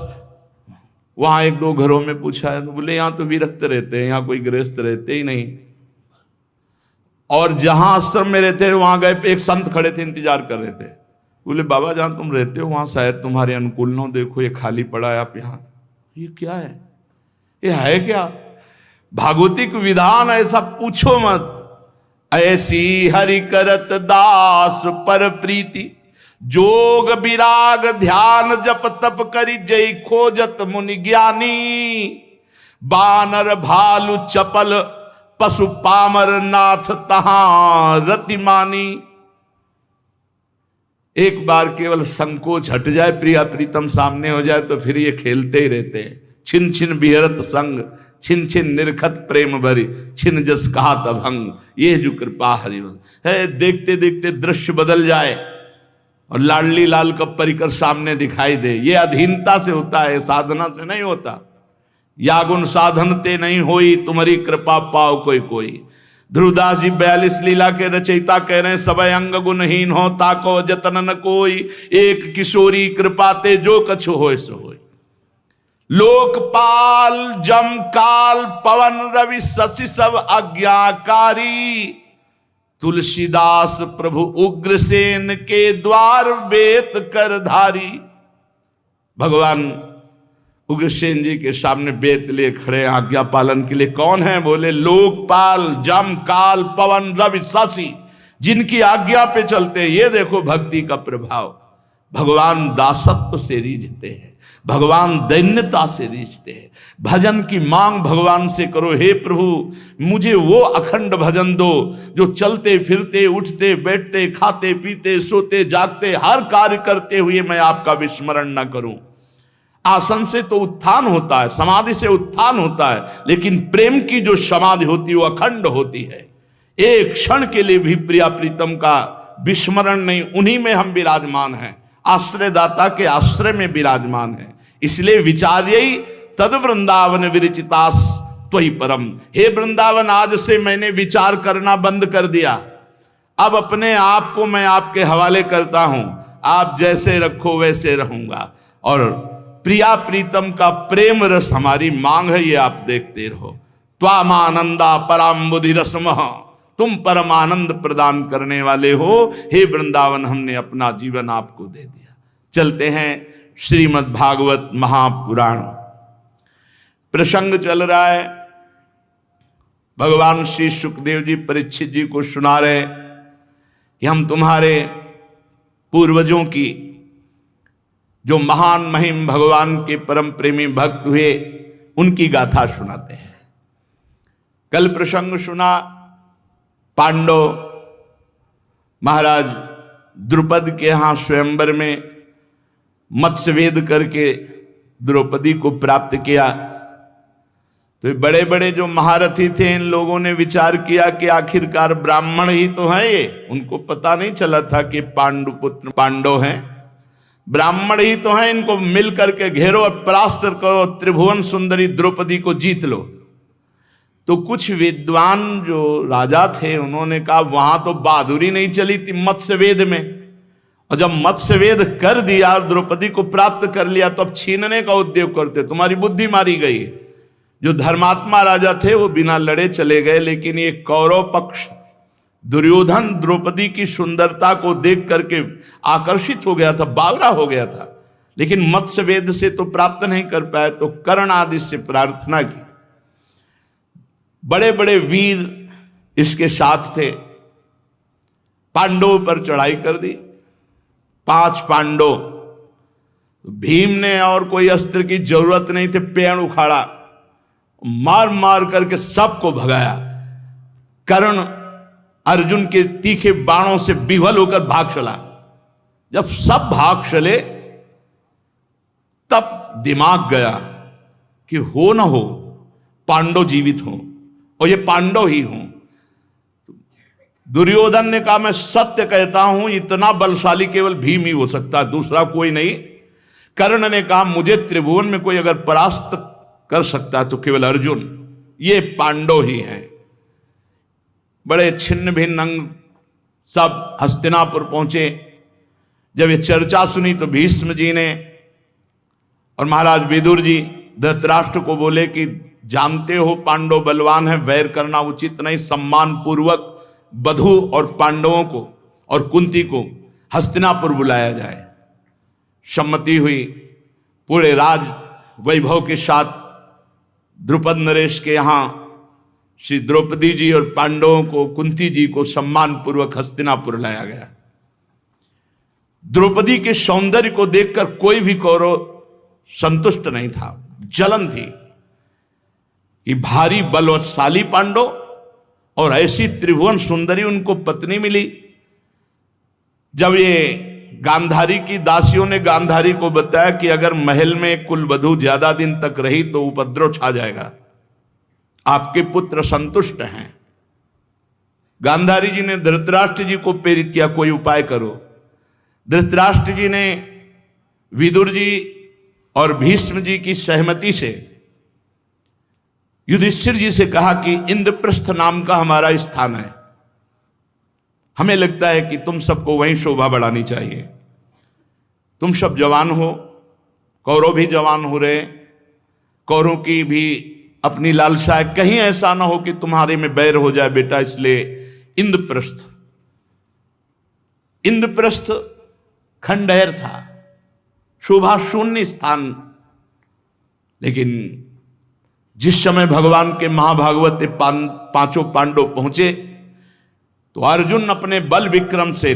वहां 1-2 घरों में पूछा है तो बोले यहाँ तो विरक्त रहते हैं, यहाँ कोई गृहस्थ रहते ही नहीं। और जहां आश्रम में रहते हैं वहां गए, पे एक संत खड़े थे, इंतजार कर रहे थे। बोले बाबा जहां तुम रहते हो वहां शायद तुम्हारे अनुकूल न हो, देखो ये खाली पड़ा है, आप यहाँ। ये क्या है, ये है क्या? भागवतिक विधान ऐसा पूछो मत। ऐसी हरि करत दास पर प्रीति, जोग विराग ध्यान जप तप करी जय खोजत मुनि ज्ञानी। बानर भालु चपल पशु पामर नाथ तहां रतिमानी। एक बार केवल संकोच हट जाए, प्रिया प्रीतम सामने हो जाए तो फिर ये खेलते ही रहते हैं। छिन छिन बिहरत संग, छिन छिन निरखत प्रेम भरी, छिन जस कहात अभंग, ये जो कृपा हरि है। देखते देखते दृश्य बदल जाए और लाडली लाल का परिकर सामने दिखाई दे। ये अधीनता से होता है, साधना से नहीं होता। या गुण साधन ते नहीं होई, तुम्हारी कृपा पाओ कोई कोई। ध्रुवदास जी 42 लीला के रचयिता कह रहे हैं, सबय अंग गुणहीन हो ताको जतन न कोई, एक किशोरी कृपा ते जो कछु होय सो होय। लोकपाल जम काल पवन रवि शशि सब आज्ञाकारी, तुलसीदास प्रभु उग्रसेन के द्वार बेत कर धारी। भगवान उग्रसेन जी के सामने बेत ले खड़े आज्ञा पालन के लिए। कौन है? बोले लोकपाल जम काल पवन रवि शशि, जिनकी आज्ञा पे चलते हैं। ये देखो भक्ति का प्रभाव। भगवान दासत्व से रीझते हैं, भगवान दैन्यता से रीझते हैं। भजन की मांग भगवान से करो, हे प्रभु मुझे वो अखंड भजन दो जो चलते फिरते उठते बैठते खाते पीते सोते जागते हर कार्य करते हुए मैं आपका विस्मरण न करूं। आसन से तो उत्थान होता है, समाधि से उत्थान होता है, लेकिन प्रेम की जो समाधि होती है वो अखंड होती है। एक क्षण के लिए भी प्रिया प्रीतम का विस्मरण नहीं, उन्हीं में हम विराजमान हैं, आश्रयदाता के आश्रय में विराजमान हैं। इसलिए विचार्यई तद वृंदावन विरचितास त्वयि परम। हे वृंदावन, आज से मैंने विचार करना बंद कर दिया। अब अपने आप को मैं आपके हवाले करता हूं। आप जैसे रखो वैसे रहूंगा। और प्रिया प्रीतम का प्रेम रस हमारी मांग है, ये आप देखते रहो। त्वामानंदा पराम्बुधि रसमः, तुम परम आनंद प्रदान करने वाले हो। हे वृंदावन, हमने अपना जीवन आपको दे दिया। चलते हैं श्रीमद् भागवत महापुराण। प्रसंग चल रहा है, भगवान श्री सुखदेव जी परीक्षित जी को सुना रहे कि हम तुम्हारे पूर्वजों की, जो महान महिम भगवान के परम प्रेमी भक्त हुए, उनकी गाथा सुनाते हैं। कल प्रसंग सुना, पांडव महाराज द्रुपद के यहां स्वयंवर में मत्स्यवेद करके द्रौपदी को प्राप्त किया। तो बड़े बड़े जो महारथी थे, इन लोगों ने विचार किया कि आखिरकार ब्राह्मण ही तो हैं ये, उनको पता नहीं चला था कि पांडुपुत्र पांडव हैं, ब्राह्मण ही तो हैं, इनको मिल करके घेरो और परास्त करो, त्रिभुवन सुंदरी द्रौपदी को जीत लो। तो कुछ विद्वान जो राजा थे, उन्होंने कहा वहां तो बहादुरी नहीं चली थी मत्स्यवेद में, और जब मत्स्यवेद कर दिया और द्रौपदी को प्राप्त कर लिया तो अब छीनने का उद्योग करते, तुम्हारी बुद्धि मारी गई। जो धर्मात्मा राजा थे वो बिना लड़े चले गए, लेकिन ये कौरव पक्ष दुर्योधन द्रौपदी की सुंदरता को देख करके आकर्षित हो गया था, बावरा हो गया था, लेकिन मत्स्यवेद से तो प्राप्त नहीं कर पाए, तो कर्ण आदि से प्रार्थना की। बड़े बड़े वीर इसके साथ थे, पांडवों पर चढ़ाई कर दी। 5 पांडव, भीम ने और कोई अस्त्र की जरूरत नहीं थे, पेड़ उखाड़ा, मार मार करके सबको भगाया। कर्ण अर्जुन के तीखे बाणों से विह्वल होकर भाग चला। जब सब भाग चले तब दिमाग गया कि हो ना हो पांडव जीवित हों, और ये पांडव ही हों। दुर्योधन ने कहा मैं सत्य कहता हूं, इतना बलशाली केवल भीम ही हो सकता है, दूसरा कोई नहीं। कर्ण ने कहा मुझे त्रिभुवन में कोई अगर परास्त कर सकता है तो केवल अर्जुन, ये पांडव ही हैं। बड़े छिन्न भिन्न अंग सब हस्तिनापुर पहुंचे। जब ये चर्चा सुनी तो भीष्म जी ने और महाराज विदुर जी धृतराष्ट्र को बोले कि जानते हो पांडव बलवान है, वैर करना उचित नहीं, सम्मान पूर्वक बधु और पांडवों को और कुंती को हस्तिनापुर बुलाया जाए। सम्मति हुई। पूरे राज वैभव के साथ द्रुपद नरेश के यहां श्री द्रौपदी जी और पांडवों को, कुंती जी को सम्मान पूर्वक हस्तिनापुर लाया गया। द्रौपदी के सौंदर्य को देखकर कोई भी कौरव संतुष्ट नहीं था, जलन थी कि भारी बलशाली पांडव और ऐसी त्रिभुवन सुंदरी उनको पत्नी मिली। जब ये गांधारी की दासियों ने गांधारी को बताया कि अगर महल में कुलवधू ज्यादा दिन तक रही तो उपद्रव छा जाएगा, आपके पुत्र संतुष्ट हैं। गांधारी जी ने धृतराष्ट्र जी को प्रेरित किया कोई उपाय करो। धृतराष्ट्र जी ने विदुर जी और भीष्म जी की सहमति से युधिष्ठिर जी से कहा कि इंद्रप्रस्थ नाम का हमारा स्थान है, हमें लगता है कि तुम सबको वहीं शोभा बढ़ानी चाहिए। तुम सब जवान हो, कौरव भी जवान हो रहे, कौरव की भी अपनी लालसा है, कहीं ऐसा ना हो कि तुम्हारे में बैर हो जाए बेटा, इसलिए इंद्रप्रस्थ। इंद्रप्रस्थ खंडहर था, शोभा शून्य स्थान। लेकिन जिस समय भगवान के महाभागवत पांचों पांडव पहुंचे तो अर्जुन अपने बल विक्रम से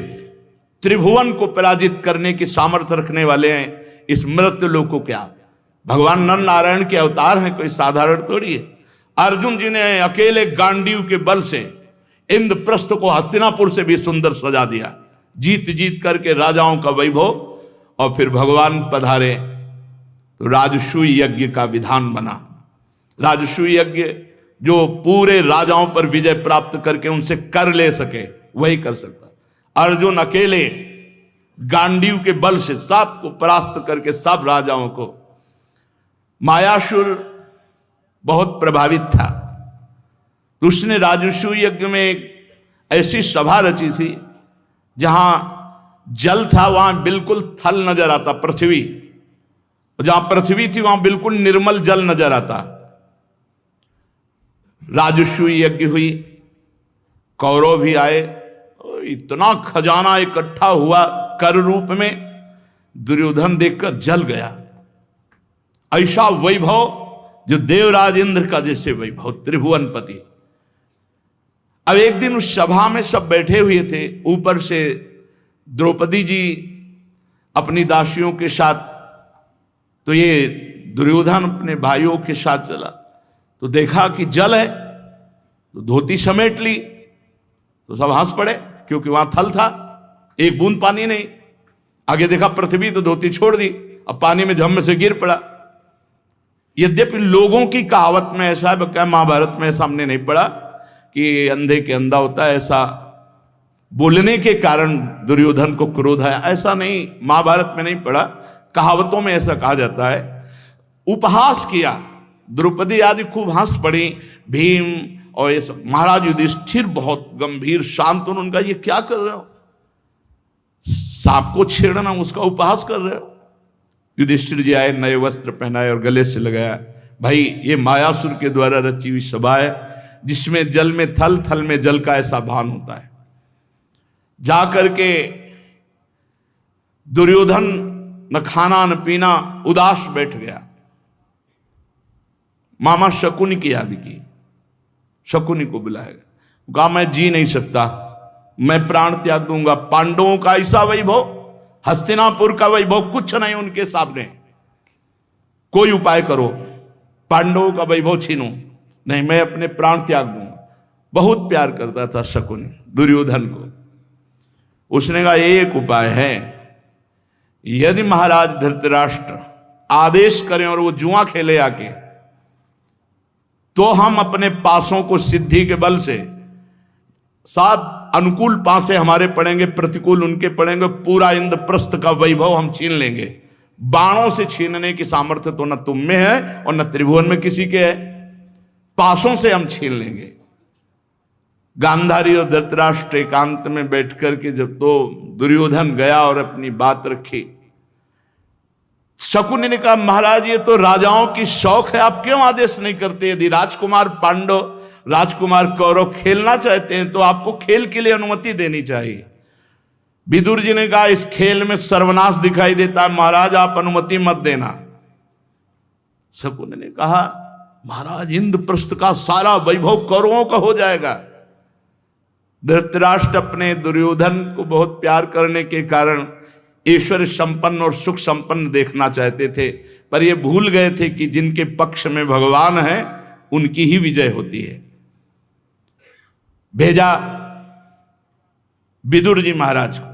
त्रिभुवन को पराजित करने की सामर्थ्य रखने वाले हैं। इस मृत्यु लोक को क्या, भगवान नर नारायण के अवतार हैं, कोई साधारण थोड़ी है। अर्जुन जी ने अकेले गांडीव के बल से इंद्रप्रस्थ को हस्तिनापुर से भी सुंदर सजा दिया, जीत जीत करके राजाओं का वैभव। और फिर भगवान पधारे तो राजसूय यज्ञ का विधान बना। राजसूय यज्ञ जो पूरे राजाओं पर विजय प्राप्त करके उनसे कर ले सके, वही कर सकता। अर्जुन अकेले गांडीव के बल से सबको परास्त करके सब राजाओं को। मायासुर बहुत प्रभावित था, तो उसने राजसूय यज्ञ में एक ऐसी सभा रची थी जहां जल था वहां बिल्कुल थल नजर आता, पृथ्वी, जहां पृथ्वी थी वहां बिल्कुल निर्मल जल नजर आता। राजस्वी यज्ञ हुई, कौरव भी आए, इतना खजाना इकट्ठा हुआ कर रूप में, दुर्योधन देखकर जल गया। ऐसा वैभव जो देवराज इंद्र का जैसे वैभव, त्रिभुवनपति। अब एक दिन उस सभा में सब बैठे हुए थे, ऊपर से द्रौपदी जी अपनी दासियों के साथ, तो ये दुर्योधन अपने भाइयों के साथ चला, तो देखा कि जल है, तो धोती समेट ली, तो सब हंस पड़े क्योंकि वहां थल था, एक बूंद पानी नहीं। आगे देखा पृथ्वी, तो धोती छोड़ दी, अब पानी में झम से गिर पड़ा। यद्यपि लोगों की कहावत में ऐसा है, क्या महाभारत में सामने नहीं पड़ा कि अंधे के अंधा होता है, ऐसा बोलने के कारण दुर्योधन को क्रोध आया, ऐसा नहीं, महाभारत में नहीं पड़ा, कहावतों में ऐसा कहा जाता है। उपहास किया, द्रौपदी आदि खूब हंस पड़ी, भीम और ये सब। महाराज युधिष्ठिर बहुत गंभीर शांत, उनका ये क्या कर रहे हो, सांप को छेड़ना, उसका उपहास कर रहे हो। युधिष्ठिर जी आए, नए वस्त्र पहनाए और गले से लगाया, भाई ये मायासुर के द्वारा रची हुई सभा है, जिसमें जल में थल, थल में जल का ऐसा भान होता है। जाकर के दुर्योधन न खाना न पीना, उदास बैठ गया। मामा शकुनी की याद की, शकुनी को बुलाया, कहा मैं जी नहीं सकता, मैं प्राण त्याग दूंगा। पांडवों का ऐसा वैभव, हस्तिनापुर का वैभव कुछ नहीं उनके सामने, कोई उपाय करो, पांडवों का वैभव छीनो। नहीं, मैं अपने प्राण त्याग दूंगा। बहुत प्यार करता था शकुनी दुर्योधन को। उसने कहा एक उपाय है, यदि महाराज धृतराष्ट्र आदेश करें और वो जुआ खेले आके, तो हम अपने पासों को सिद्धि के बल से, सात अनुकूल पासे हमारे पड़ेंगे, प्रतिकूल उनके पड़ेंगे, पूरा इंद्रप्रस्थ का वैभव हम छीन लेंगे। बाणों से छीनने की सामर्थ्य तो न तुम में है और न त्रिभुवन में किसी के है, पासों से हम छीन लेंगे। गांधारी और धृतराष्ट्र एकांत में बैठ करके जब तो दुर्योधन गया और अपनी बात रखी, शकुनी ने कहा महाराज ये तो राजाओं की शौक है, आप क्यों आदेश नहीं करते? यदि राजकुमार पांडव, राजकुमार कौरव खेलना चाहते हैं तो आपको खेल के लिए अनुमति देनी चाहिए। विदुर जी ने कहा इस खेल में सर्वनाश दिखाई देता है, महाराज आप अनुमति मत देना। शकुनी ने कहा महाराज इंद्रप्रस्थ का सारा वैभव कौरवों का हो जाएगा। धृतराष्ट्र अपने दुर्योधन को बहुत प्यार करने के कारण ईश्वर संपन्न और सुख संपन्न देखना चाहते थे, पर ये भूल गए थे कि जिनके पक्ष में भगवान है उनकी ही विजय होती है। भेजा विदुर जी महाराज को।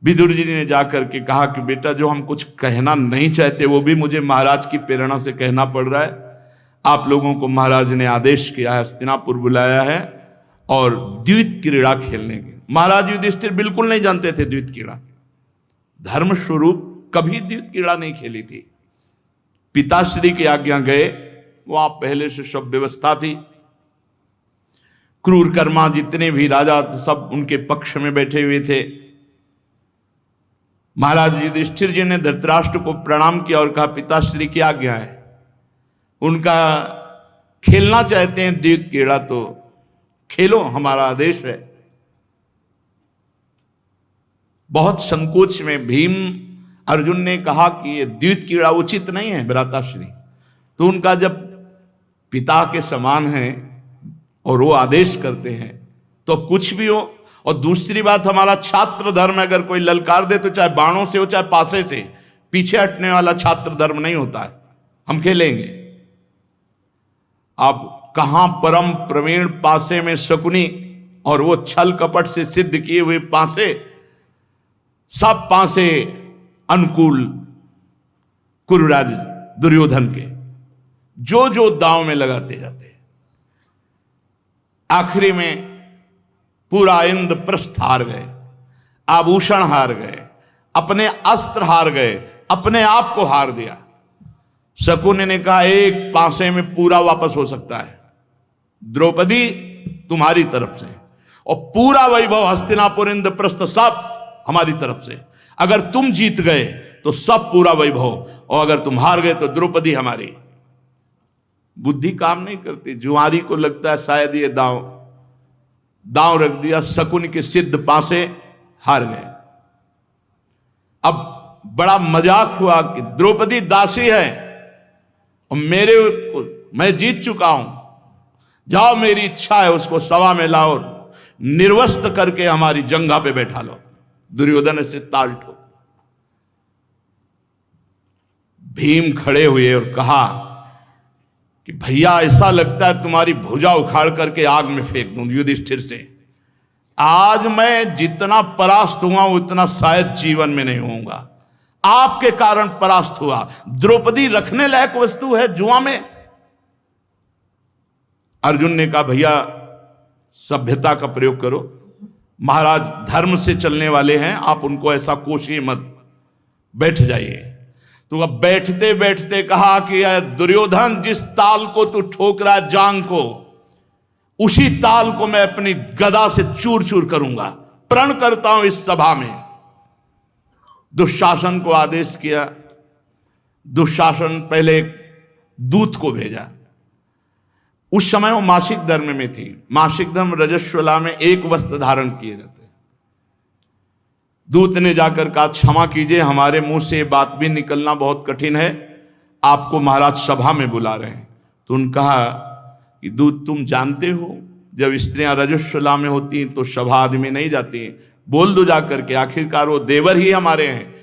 विदुर जी ने जाकर के कहा कि बेटा जो हम कुछ कहना नहीं चाहते वो भी मुझे महाराज की प्रेरणा से कहना पड़ रहा है। आप लोगों को महाराज ने आदेश किया है, हस्तिनापुर बुलाया है और द्वैत क्रीड़ा खेलने के। महाराज युधिष्ठिर बिल्कुल नहीं जानते थे द्वैत क्रीड़ा, धर्म स्वरूप कभी द्वैत क्रीड़ा नहीं खेली थी। पिताश्री की आज्ञा गए, वहां पहले से सब व्यवस्था थी। क्रूर कर्मा जितने भी राजा सब उनके पक्ष में बैठे हुए थे। महाराज युधिष्ठिर जी ने धृतराष्ट्र को प्रणाम किया और कहा पिताश्री की आज्ञा है, उनका खेलना चाहते हैं द्वैत क्रीड़ा तो खेलो, हमारा आदेश है। बहुत संकोच में भीम अर्जुन ने कहा कि ये द्वैत क्रीड़ा उचित नहीं है भ्राताश्री, तो उनका जब पिता के समान है और वो आदेश करते हैं तो कुछ भी हो। और दूसरी बात, हमारा छात्र धर्म, अगर कोई ललकार दे तो चाहे बाणों से हो चाहे पासे से, पीछे हटने वाला छात्र धर्म नहीं होता है, हम खेलेंगे। आप कहां परम प्रवीण पासे में शकुनी और वो छल कपट से सिद्ध किए हुए पासे, सब पासे अनुकूल कुरुराज दुर्योधन के, जो जो दांव में लगाते जाते, आखिरी में पूरा इंद्रप्रस्थ हार गए, आभूषण हार गए, अपने अस्त्र हार गए, अपने आप को हार दिया। शकुनी ने कहा एक पासे में पूरा वापस हो सकता है, द्रौपदी तुम्हारी तरफ से। और पूरा वैभव हस्तिनापुर इंद्रप्रस्थ सब हमारी तरफ से। अगर तुम जीत गए तो सब पूरा वैभव, और अगर तुम हार गए तो द्रौपदी हमारी। बुद्धि काम नहीं करती। जुआरी को लगता है शायद ये दांव रख दिया, शकुन के सिद्ध पासे हार गए। अब बड़ा मजाक हुआ कि द्रौपदी दासी है और मैं जीत चुका हूं, जाओ मेरी इच्छा है उसको सभा में लाओ, निर्वस्त्र करके हमारी जंघा पे बैठा लो। दुर्योधन से ताल ठोक। भीम खड़े हुए और कहा कि भैया ऐसा लगता है तुम्हारी भुजा उखाड़ करके आग में फेंक दूं युधिष्ठिर से। आज मैं जितना परास्त हुआ उतना शायद जीवन में नहीं होऊंगा। आपके कारण परास्त हुआ। द्रौपदी रखने लायक वस्तु है जुआ में। अर्जुन ने कहा भैया सभ्यता का प्रयोग करो, महाराज धर्म से चलने वाले हैं, आप उनको ऐसा कोशिए मत, बैठ जाइए। तो अब बैठते बैठते कहा कि दुर्योधन जिस ताल को तू ठोक रहा है जांग को, उसी ताल को मैं अपनी गदा से चूर चूर करूंगा। प्रण करता हूं इस सभा में। दुशासन को आदेश किया। दुशासन पहले दूत को भेजा। उस समय वो मासिक धर्म में थी। मासिक धर्म रजस्वला में एक वस्त्र धारण किए जाते। दूत ने जाकर कहा क्षमा कीजिए, हमारे मुंह से बात भी निकलना बहुत कठिन है, आपको महाराज सभा में बुला रहे हैं। तो उन्होंने कहा कि दूत तुम जानते हो जब स्त्रियां रजस्वला में होती हैं तो सभा आदमी नहीं जाती हैं, बोल दो जाकर के, आखिरकार वो देवर ही हमारे हैं,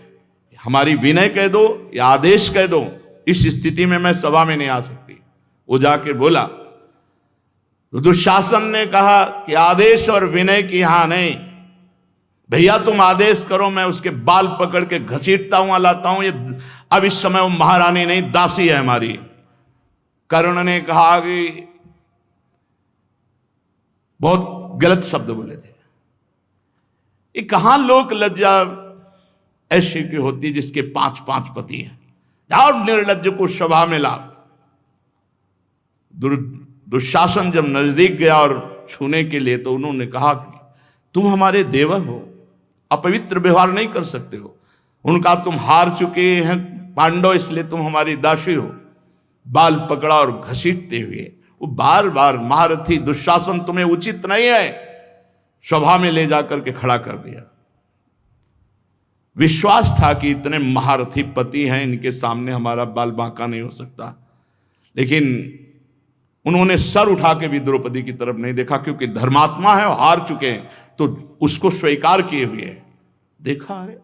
हमारी विनय कह दो या आदेश कह दो, इस स्थिति में मैं सभा में नहीं आ सकती। वो जाके बोला। तो दुशासन ने कहा कि आदेश और विनय की यहां नहीं, भैया तुम आदेश करो, मैं उसके बाल पकड़ के घसीटता हुआ लाता हूं। ये अब इस समय वो महारानी नहीं दासी है हमारी। कर्ण ने कहा कि बहुत गलत शब्द बोले थे। ये कहां लोक लज्जा ऐसी की होती जिसके 5 पति हैं। जाओ निर्लज्ज को सभा में ला। दुशासन जब नजदीक गया और छूने के लिए तो उन्होंने कहा कि तुम हमारे देवर हो, अपवित्र व्यवहार नहीं कर सकते हो। उनका तुम हार चुके हैं पांडव, इसलिए तुम हमारी दासी हो। बाल पकड़ा और घसीटते हुए वो बार बार महारथी दुशासन तुम्हें उचित नहीं है, सभा में ले जाकर के खड़ा कर दिया। विश्वास था कि इतने महारथी पति हैं, इनके सामने हमारा बाल बांका नहीं हो सकता। लेकिन उन्होंने सर उठा के भी द्रौपदी की तरफ नहीं देखा, क्योंकि धर्मात्मा है और हार चुके हैं तो उसको स्वीकार किए हुए है। देखा है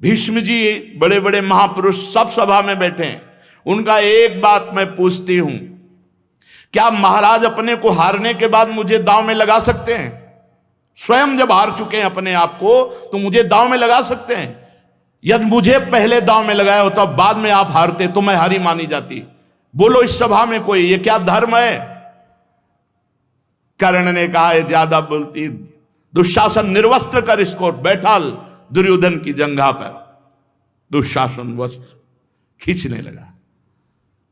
भीष्म जी बड़े बड़े महापुरुष सब सभा में बैठे हैं। उनका एक बात मैं पूछती हूं, क्या महाराज अपने को हारने के बाद मुझे दांव में लगा सकते हैं? स्वयं जब हार चुके हैं अपने आप को तो मुझे दांव में लगा सकते हैं। यदि मुझे पहले दांव में लगाया होता बाद में आप हारते तो मैं हारी मानी जाती। बोलो इस सभा में कोई, ये क्या धर्म है? कर्ण ने कहा है ज्यादा बोलती, दुशासन निर्वस्त्र कर इसको, बैठा दुर्योधन की जंघा पर। दुशासन वस्त्र खींचने लगा।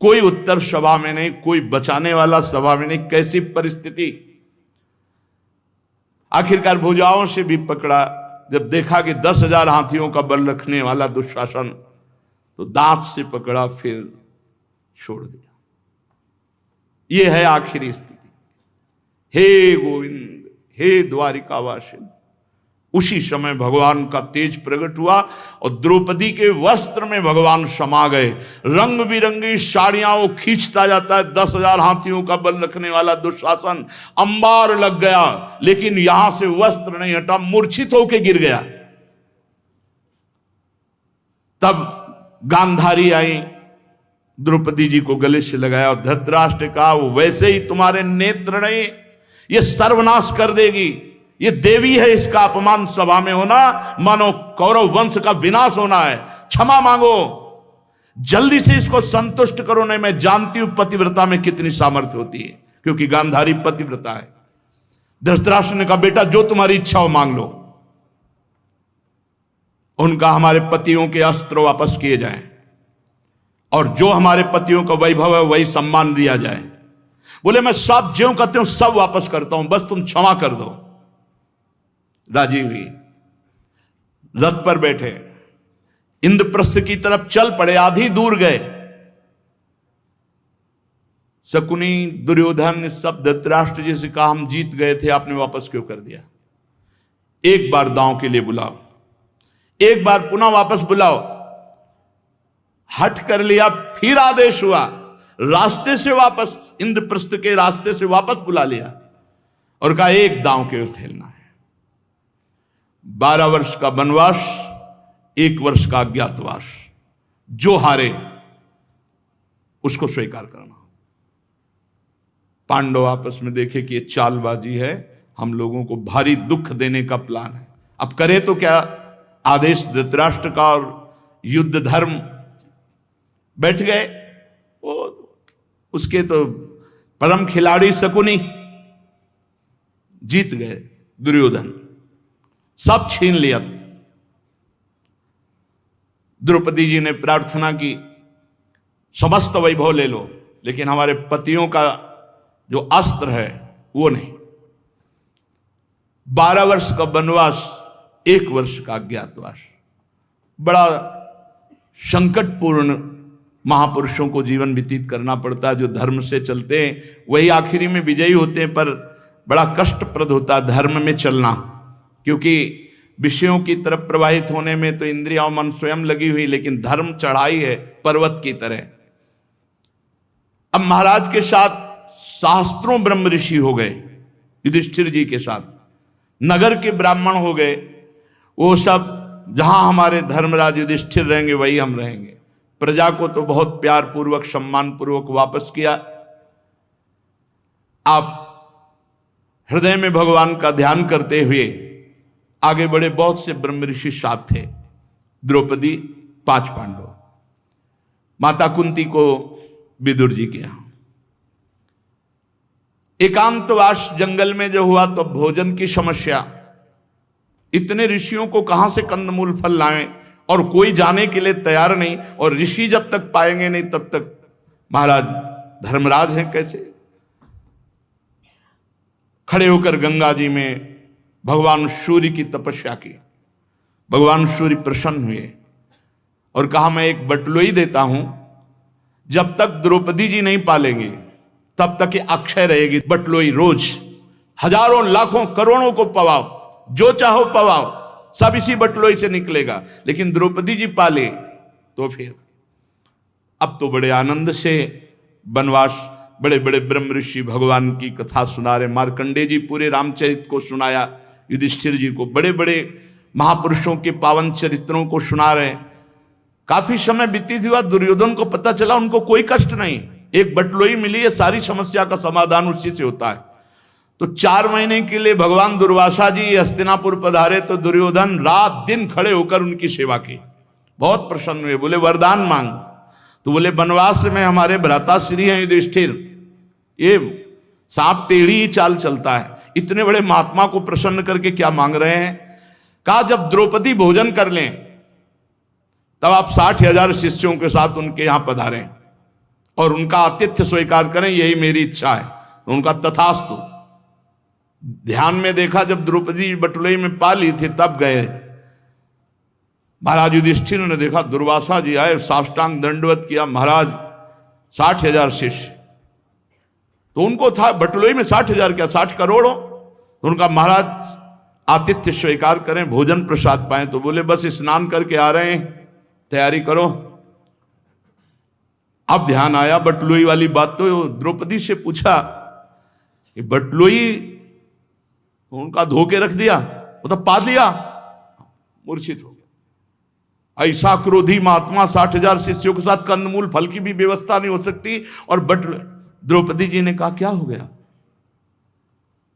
कोई उत्तर सभा में नहीं, कोई बचाने वाला सभा में नहीं। कैसी परिस्थिति! आखिरकार भुजाओं से भी पकड़ा। जब देखा कि 10,000 हाथियों का बल रखने वाला दुशासन, तो दांत से पकड़ा, फिर छोड़ दिया। यह है आखिरी स्थिति। हे गोविंद, हे द्वारिकावासिन। उसी समय भगवान का तेज प्रकट हुआ और द्रौपदी के वस्त्र में भगवान समा गए। रंग बिरंगी साड़ियां वो खींचता जाता है। 10,000 हाथियों का बल रखने वाला दुशासन अंबार लग गया, लेकिन यहां से वस्त्र नहीं हटा, मूर्छित होकर गिर गया। तब गांधारी आई, द्रौपदी जी को गले से लगाया और धृतराष्ट्र कहा वो वैसे ही तुम्हारे नेत्र नहीं, ये सर्वनाश कर देगी। ये देवी है, इसका अपमान सभा में होना मानो कौरव वंश का विनाश होना है। क्षमा मांगो, जल्दी से इसको संतुष्ट करो। नहीं, मैं जानती हूं पतिव्रता में कितनी सामर्थ्य होती है, क्योंकि गांधारी पतिव्रता है। धृतराष्ट्र ने कहा बेटा जो तुम्हारी इच्छा हो मांग लो। उनका हमारे पतियों के अस्त्र वापस किए जाएं और जो हमारे पतियों का वैभव है वही सम्मान दिया जाए। बोले मैं सब ज्यों कहते हूं सब वापस करता हूं, बस तुम क्षमा कर दो। राजी हुई, रथ पर बैठे इंद्रप्रस्थ की तरफ चल पड़े। आधी दूर गए, शकुनी दुर्योधन सब धृतराष्ट्र जी से कहा हम जीत गए थे, आपने वापस क्यों कर दिया? एक बार दांव के लिए बुलाओ, एक बार पुनः वापस बुलाओ। हट कर लिया, फिर आदेश हुआ, रास्ते से वापस, इंद्रप्रस्थ के रास्ते से वापस बुला लिया और कहा एक दांव के खेलना है। 12 वर्ष का वनवास, 1 वर्ष का अज्ञातवास, जो हारे उसको स्वीकार करना। पांडव आपस में देखे कि ये चालबाजी है, हम लोगों को भारी दुख देने का प्लान है, अब करे तो क्या? आदेश धृतराष्ट्र का और युद्ध धर्म, बैठ गए। वो उसके तो परम खिलाड़ी शकुनी जीत गए, दुर्योधन सब छीन लिया। द्रौपदी जी ने प्रार्थना की समस्त वैभव ले लो, लेकिन हमारे पतियों का जो अस्त्र है वो नहीं। 12 वर्ष का वनवास, 1 वर्ष का अज्ञातवास, बड़ा संकटपूर्ण महापुरुषों को जीवन व्यतीत करना पड़ता है। जो धर्म से चलते हैं वही आखिरी में विजयी होते हैं, पर बड़ा कष्टप्रद होता है धर्म में चलना, क्योंकि विषयों की तरफ प्रवाहित होने में तो इंद्रिया और मन स्वयं लगी हुई, लेकिन धर्म चढ़ाई है पर्वत की तरह। अब महाराज के साथ शास्त्रों ब्रह्म ऋषि हो गए, युधिष्ठिर जी के साथ नगर के ब्राह्मण हो गए। वो सब जहां हमारे धर्मराज युधिष्ठिर रहेंगे वही हम रहेंगे। प्रजा को तो बहुत प्यार पूर्वक सम्मान पूर्वक वापस किया। आप हृदय में भगवान का ध्यान करते हुए आगे बढ़े। बहुत से ब्रह्म ऋषि साथ थे, द्रौपदी, 5 पांडव, माता कुंती को विदुर जी के यहां। एकांतवास जंगल में जो हुआ तो भोजन की समस्या, इतने ऋषियों को कहां से कंदमूल फल लाएं, और कोई जाने के लिए तैयार नहीं। और ऋषि जब तक पाएंगे नहीं तब तक महाराज धर्मराज हैं कैसे? खड़े होकर गंगा जी में भगवान सूर्य की तपस्या की। भगवान सूर्य प्रसन्न हुए और कहा मैं एक बटलोई देता हूं, जब तक द्रौपदी जी नहीं पालेंगे तब तक ये अक्षय रहेगी बटलोई। रोज हजारों लाखों करोड़ों को पवाओ, जो चाहो पवाओ, सब इसी बटलोई से निकलेगा। लेकिन द्रौपदी जी पाले तो फिर अब तो बड़े आनंद से वनवास। बड़े बड़े ब्रह्म ऋषि भगवान की कथा सुना रहे। मार्कंडेय जी पूरे रामचरित को सुनाया युधिष्ठिर जी को, बड़े बड़े महापुरुषों के पावन चरित्रों को सुना रहे। काफी समय व्यतीत हुआ, दुर्योधन को पता चला उनको कोई कष्ट नहीं, एक बटलोई मिली है, सारी समस्या का समाधान उसी से होता है। तो 4 महीने के लिए भगवान दुर्वासा जी हस्तिनापुर पधारे तो दुर्योधन रात दिन खड़े होकर उनकी सेवा की। बहुत प्रसन्न हुए, बोले वरदान मांग। तो बोले वनवास में हमारे भ्राताश्री हैं युधिष्ठिर, ये सांप टेढ़ी ही चाल चलता है, इतने बड़े महात्मा को प्रसन्न करके क्या मांग रहे हैं? कहा जब द्रौपदी भोजन कर लें तब आप 60,000 शिष्यों के साथ उनके यहां पधारें और उनका आतिथ्य स्वीकार करें, यही मेरी इच्छा है। तो उनका तथास्तु। ध्यान में देखा, जब द्रौपदी बटुलई में पा ली थी तब गए। महाराज युधिष्ठिर ने देखा दुर्वासा जी आए, साष्टांग दंडवत किया, महाराज 60,000 शिष्य। तो उनको था बटुलई में 60,000 क्या 60 करोड़ हो। तो उनका महाराज आतिथ्य स्वीकार करें, भोजन प्रसाद पाएं। तो बोले बस स्नान करके आ रहे हैं, तैयारी करो। अब ध्यान आया बटलोई वाली बात। तो द्रौपदी से पूछा कि बटलोई उनका धो के रख दिया, मतलब पा लिया, मूर्छित हो गया। ऐसा क्रोधी महात्मा 60,000 शिष्यों के साथ कंदमूल फल की भी व्यवस्था नहीं हो सकती। और द्रौपदी जी ने कहा क्या हो गया?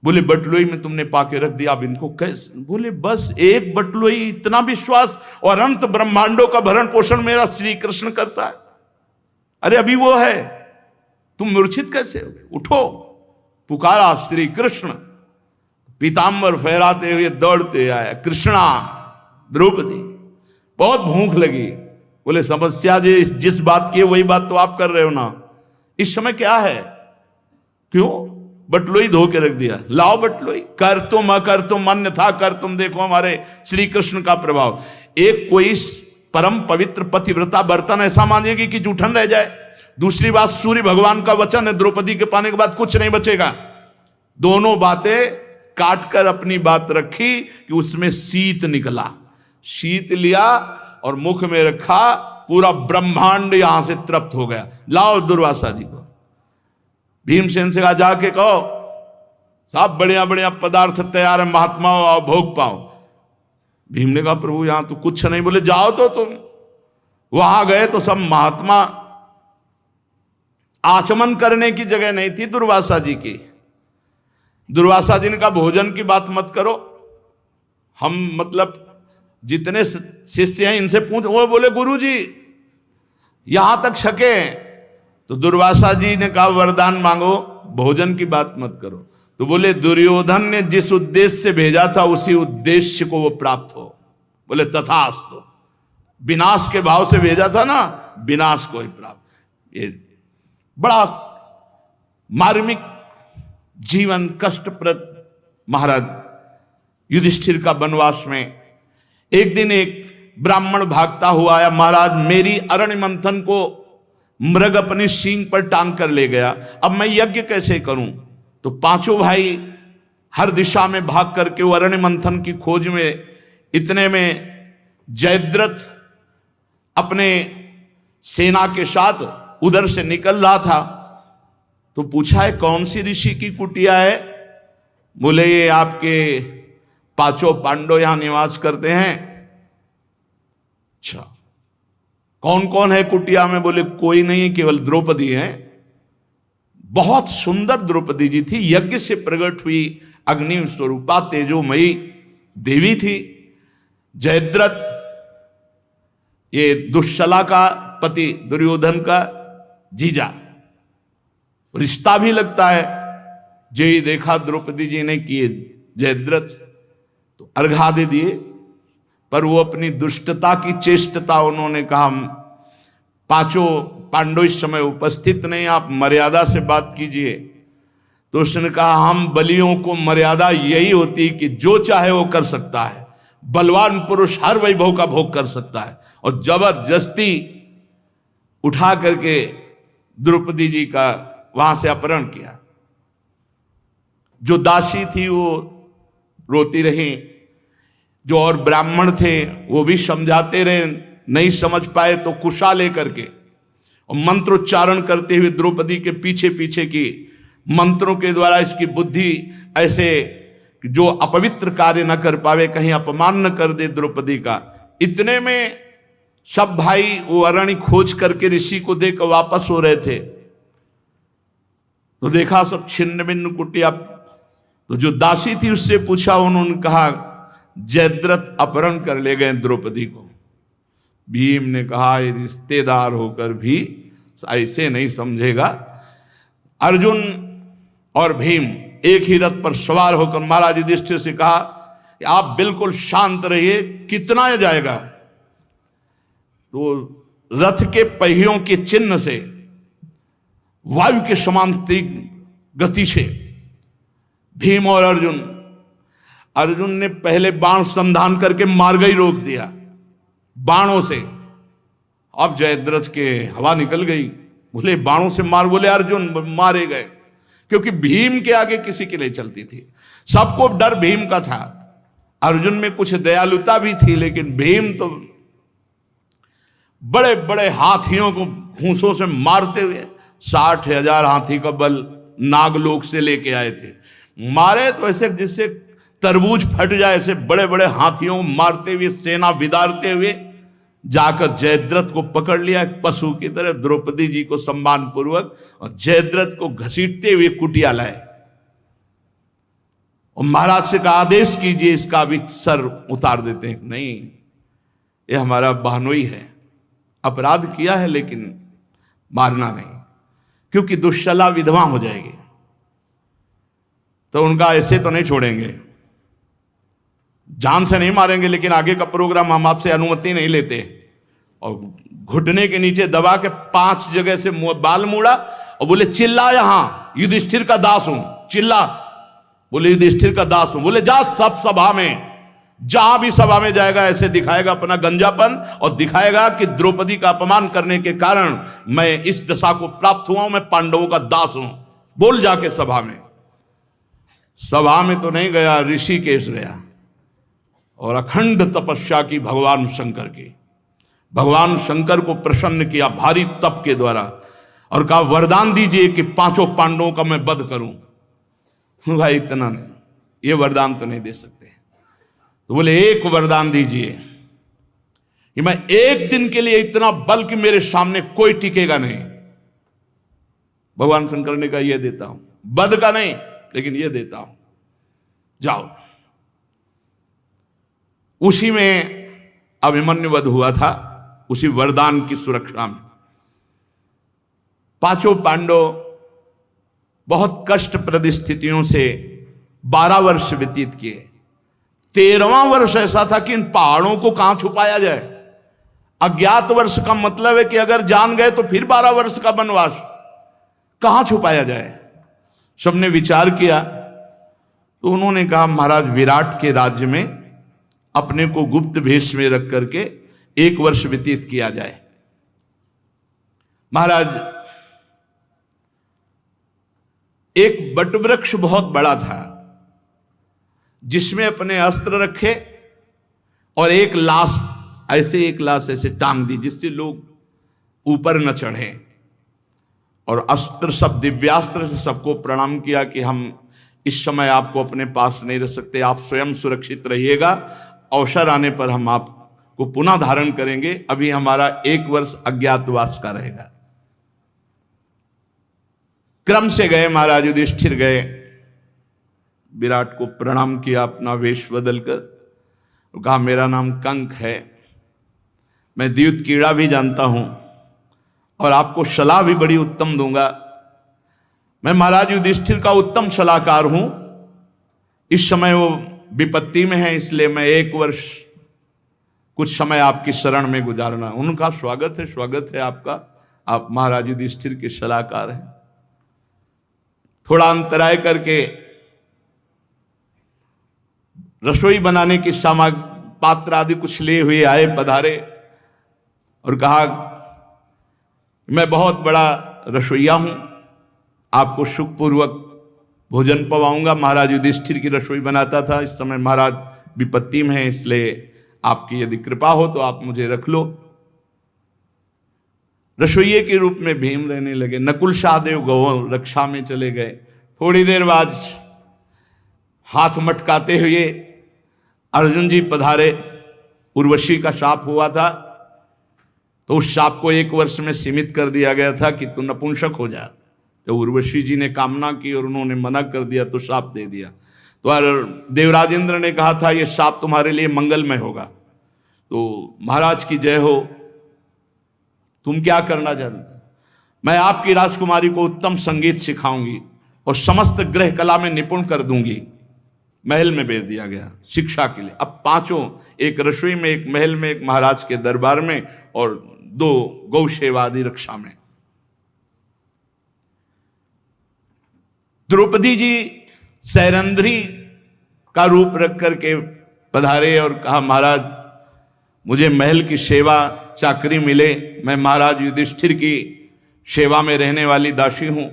बोले बटलोई में तुमने पाके रख दिया, अब इनको कैसे? बोले बस एक बटलोई, इतना विश्वास, और अनंत ब्रह्मांडों का भरण पोषण मेरा श्री कृष्ण करता है। अरे अभी वो है, तुम मूर्छित कैसे हो गए? उठो। पुकारा श्री कृष्ण, पीतांबर फहराते हुए दौड़ते आया, कृष्णा। द्रौपदी बहुत भूख लगी। बोले समस्या जिस बात की है वही बात तो आप कर रहे हो ना। इस समय क्या है? क्यों? बटलोई धो के रख दिया, लाओ बटलोई, कर तुम अकर तुम अन्यथा कर तुम। देखो हमारे श्री कृष्ण का प्रभाव। एक कोई परम पवित्र पतिव्रता बर्तन ऐसा मांगेगी कि जूठन रह जाए। दूसरी बात, सूर्य भगवान का वचन है, द्रौपदी के पाने के बाद कुछ नहीं बचेगा। दोनों बातें काटकर अपनी बात रखी कि उसमें शीत निकला। शीत लिया और मुख में रखा, पूरा ब्रह्मांड यहां से तृप्त हो गया। लाओ दुर्वासा जी को। भीमसेन से कहा जाके कहो साहब बढ़िया बढ़िया पदार्थ तैयार है, महात्मा आओ भोग पाओ। भीम ने कहा प्रभु यहां तो कुछ नहीं। बोले जाओ तो तुम। वहां गए तो सब महात्मा, आचमन करने की जगह नहीं थी दुर्वासा जी की। दुर्वासा जी ने कहा भोजन की बात मत करो, हम मतलब जितने शिष्य हैं इनसे पूछ। वो बोले गुरु जी यहां तक छके। तो दुर्वासा जी ने कहा वरदान मांगो, भोजन की बात मत करो। तो बोले दुर्योधन ने जिस उद्देश्य से भेजा था उसी उद्देश्य को वो प्राप्त हो। बोले तथास्तु। विनाश के भाव से भेजा था ना, विनाश को ही प्राप्त। ये बड़ा मार्मिक जीवन कष्टप्रद महाराज युधिष्ठिर का वनवास में। एक दिन एक ब्राह्मण भागता हुआ आया, महाराज मेरी अरण्य मंथन को मृग अपनी सींग पर टांग कर ले गया, अब मैं यज्ञ कैसे करूं। तो पांचों भाई हर दिशा में भाग करके वो अरण्य मंथन की खोज में, इतने में जयद्रथ अपने सेना के साथ उधर से निकल रहा था। तो पूछा है कौन सी ऋषि की कुटिया है। बोले ये आपके पांचों पांडव यहां निवास करते हैं। अच्छा कौन कौन है कुटिया में। बोले कोई नहीं, केवल द्रौपदी है। बहुत सुंदर द्रौपदी जी थी, यज्ञ से प्रकट हुई अग्नि स्वरूपा तेजोमयी देवी थी। जयद्रथ ये दुश्शला का पति, दुर्योधन का जीजा, रिश्ता भी लगता है। जो ही देखा द्रौपदी जी ने किए जयद्रथ तो अर्घा दे दिए, पर वो अपनी दुष्टता की चेष्टता, उन्होंने कहा पांचों पांडव इस समय उपस्थित नहीं, आप मर्यादा से बात कीजिए। तो उसने कहा हम बलियों को मर्यादा यही होती कि जो चाहे वो कर सकता है, बलवान पुरुष हर वैभव का भोग कर सकता है। और जबरदस्ती उठा करके द्रौपदी जी का वहां से अपहरण किया। जो दासी थी वो रोती रही, जो और ब्राह्मण थे वो भी समझाते रहे, नहीं समझ पाए तो कुशा लेकर के और मंत्रोच्चारण करते हुए द्रौपदी के पीछे पीछे की मंत्रों के द्वारा इसकी बुद्धि ऐसे जो अपवित्र कार्य न कर पावे, कहीं अपमान न कर दे द्रौपदी का। इतने में सब भाई वो अरण्य खोज करके ऋषि को देकर वापस हो रहे थे। तो देखा सब छिन्न भिन्न कुटिया। तो जो दासी थी उससे पूछा, उन्होंने कहा जयद्रथ अपहरण कर ले गए द्रौपदी को। भीम ने कहा ये रिश्तेदार होकर भी ऐसे नहीं समझेगा। अर्जुन और भीम एक ही रथ पर सवार होकर महाराज युधिष्ठिर से कहा आप बिल्कुल शांत रहिए, कितना जाएगा। तो रथ के पहियों के चिन्ह से वायु के समान तेज गति से भीम और अर्जुन ने पहले बाण संधान करके मार्ग ही रोक दिया बाणों से। अब जयद्रथ के हवा निकल गई, बोले बाणों से मार। बोले अर्जुन मारे गए, क्योंकि भीम के आगे किसी के लिए चलती थी। सबको डर भीम का था। अर्जुन में कुछ दयालुता भी थी, लेकिन भीम तो बड़े बड़े हाथियों को घूंसों से मारते हुए 60,000 हाथी का बल नागलोक से लेके आए थे। मारे तो ऐसे जिससे तरबूज फट जाए, ऐसे बड़े बड़े हाथियों को मारते हुए, सेना विदारते हुए जाकर जयद्रथ को पकड़ लिया पशु की तरह, द्रौपदी जी को सम्मान पूर्वक, और जयद्रथ को घसीटते हुए कुटिया लाए। और महाराज से का आदेश कीजिए, इसका भी सर उतार देते हैं। नहीं, ये हमारा बहनोई है, अपराध किया है लेकिन मारना नहीं, क्योंकि दुश्शला विधवा हो जाएगी। तो उनका ऐसे तो नहीं छोड़ेंगे, जान से नहीं मारेंगे, लेकिन आगे का प्रोग्राम हम आपसे अनुमति नहीं लेते। और घुटने के नीचे दबा के 5 जगह से बाल मुड़ा और बोले चिल्ला यहां। युधिष्ठिर का दास हूं। चिल्ला, बोले युधिष्ठिर का दास हूं। बोले जा सब सभा में, जहां भी सभा में जाएगा ऐसे दिखाएगा अपना गंजापन और दिखाएगा कि द्रौपदी का अपमान करने के कारण मैं इस दशा को प्राप्त हुआ हूं, मैं पांडवों का दास हूं। बोल जाके सभा में। सभा में तो नहीं गया, ऋषिकेश गया और अखंड तपस्या की भगवान शंकर की। भगवान शंकर को प्रसन्न किया भारी तप के द्वारा और कहा वरदान दीजिए कि 5 पांडवों का मैं वध करूं। भाई इतना नहीं, ये वरदान तो नहीं दे सकते। तो बोले एक वरदान दीजिए कि मैं एक दिन के लिए इतना बल कि मेरे सामने कोई टिकेगा नहीं। भगवान शंकर ने कहा यह देता हूं, वध का नहीं लेकिन यह देता हूं, जाओ। उसी में अभिमन्यु वध हुआ था, उसी वरदान की सुरक्षा में 5 पांडव बहुत कष्टप्रद स्थितियों से 12 वर्ष व्यतीत किए। 13वां वर्ष ऐसा था कि इन पहाड़ों को कहां छुपाया जाए। अज्ञात वर्ष का मतलब है कि अगर जान गए तो फिर 12 वर्ष का वनवास, कहां छुपाया जाए। सबने विचार किया तो उन्होंने कहा महाराज विराट के राज्य में अपने को गुप्त भेष में रख करके 1 वर्ष व्यतीत किया जाए। महाराज एक बटवृक्ष बहुत बड़ा था जिसमें अपने अस्त्र रखे और एक लाश ऐसे टांग दी जिससे लोग ऊपर न चढ़े, और अस्त्र सब दिव्यास्त्र से सबको प्रणाम किया कि हम इस समय आपको अपने पास नहीं रख सकते, आप स्वयं सुरक्षित रहिएगा, अवसर आने पर हम आपको पुनः धारण करेंगे, अभी हमारा 1 वर्ष अज्ञातवास का रहेगा। क्रम से गए, महाराज युधिष्ठिर गए, विराट को प्रणाम किया अपना वेश बदलकर, कहा मेरा नाम कंक है, मैं द्यूत कीड़ा भी जानता हूं और आपको सलाह भी बड़ी उत्तम दूंगा। मैं महाराज युधिष्ठिर का उत्तम सलाहकार हूं। इस समय वो विपत्ति में है, इसलिए मैं 1 वर्ष कुछ समय आपकी शरण में गुजारना। उनका स्वागत है आपका, आप महाराज युधिष्ठिर के सलाहकार हैं। थोड़ा अंतराय करके रसोई बनाने की सामग्री पात्र आदि कुछ ले हुए आए, पधारे और कहा मैं बहुत बड़ा रसोईया हूं, आपको सुखपूर्वक भोजन पवाऊंगा। महाराज युधिष्ठिर की रसोई बनाता था। इस समय महाराज विपत्ति में है, इसलिए आपकी यदि कृपा हो तो आप मुझे रख लो। रसोइये के रूप में भीम रहने लगे। नकुल सहदेव गौ रक्षा में चले गए। थोड़ी देर बाद हाथ मटकाते हुए अर्जुन जी पधारे। उर्वशी का शाप हुआ था तो उस शाप को 1 वर्ष में सीमित कर दिया गया था कि तू नपुंसक हो जा। तो उर्वशी जी ने कामना की और उन्होंने मना कर दिया तो शाप दे दिया। तो देवराजेंद्र ने कहा था ये शाप तुम्हारे लिए मंगलमय होगा। तो महाराज की जय हो, तुम क्या करना चाहते? मैं आपकी राजकुमारी को उत्तम संगीत सिखाऊंगी और समस्त गृह कला में निपुण कर दूंगी। महल में भेज दिया गया शिक्षा के लिए। अब 5, एक रसोई में, एक महल में, एक महाराज के दरबार में और 2 गौ सेवादि रक्षा में। द्रौपदी जी सैरंध्री का रूप रख करके पधारे और कहा महाराज मुझे महल की सेवा चाकरी मिले, मैं महाराज युधिष्ठिर की सेवा में रहने वाली दासी हूं,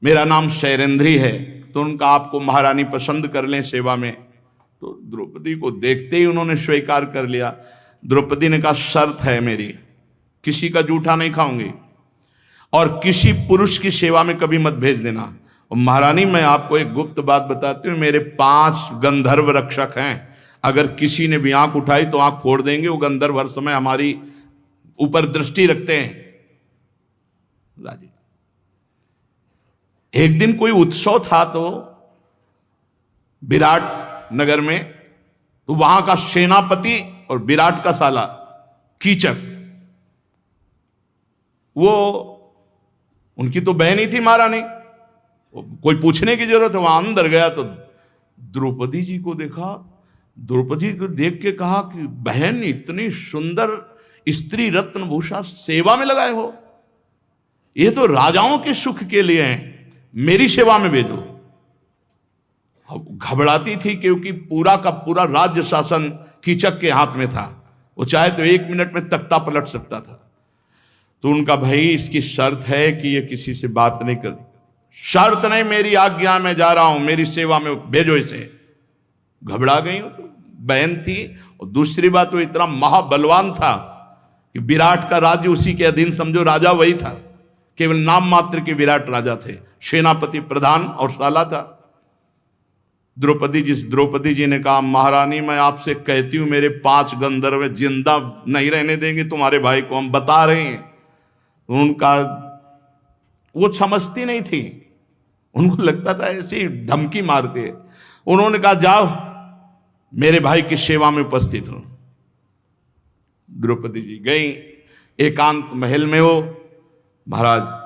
मेरा नाम सैरंध्री है, तो उनका आपको महारानी पसंद कर लें सेवा में। तो द्रौपदी को देखते ही उन्होंने स्वीकार कर लिया। द्रौपदी ने कहा शर्त है मेरी, किसी का जूठा नहीं खाऊंगी और किसी पुरुष की सेवा में कभी मत भेज देना। और महारानी मैं आपको एक गुप्त बात बताती हूँ, मेरे 5 गंधर्व रक्षक हैं, अगर किसी ने भी आंख उठाई तो आंख फोड़ देंगे। वो गंधर्व हर समय हमारी ऊपर दृष्टि रखते हैं। राजी एक दिन कोई उत्सव था तो विराट नगर में, तो वहां का सेनापति और विराट का साला कीचक, वो उनकी तो बहन ही थी महारानी, कोई पूछने की जरूरत है। वहां अंदर गया तो द्रौपदी जी को देखा। द्रौपदी को देख के कहा कि बहन इतनी सुंदर स्त्री रत्न भूषा सेवा में लगाए हो, ये तो राजाओं के सुख के लिए हैं, मेरी सेवा में भेजो। घबराती थी क्योंकि पूरा का पूरा राज्य शासन कीचक के हाथ में था, वो चाहे तो 1 मिनट में तख्ता पलट सकता था। तो उनका भाई इसकी शर्त है कि ये किसी से बात नहीं कर। शर्त नहीं, मेरी आज्ञा में जा रहा हूं, मेरी सेवा में भेजो इसे। घबरा गई तो बहन थी, और दूसरी बात वो इतना महाबलवान था कि विराट का राज्य उसी के अधीन, समझो राजा वही था, केवल नाम मात्र के विराट राजा थे, सेनापति प्रधान और साला था। द्रौपदी जी ने कहा, महारानी मैं आपसे कहती हूं मेरे 5 गंधर्व जिंदा नहीं रहने देंगे तुम्हारे भाई को, हम बता रहे हैं। उनका वो समझती नहीं थी, उनको लगता था ऐसी धमकी मारते। उन्होंने कहा जाओ मेरे भाई की सेवा में उपस्थित हो। द्रौपदी जी गई, एकांत महल में हो। महाराज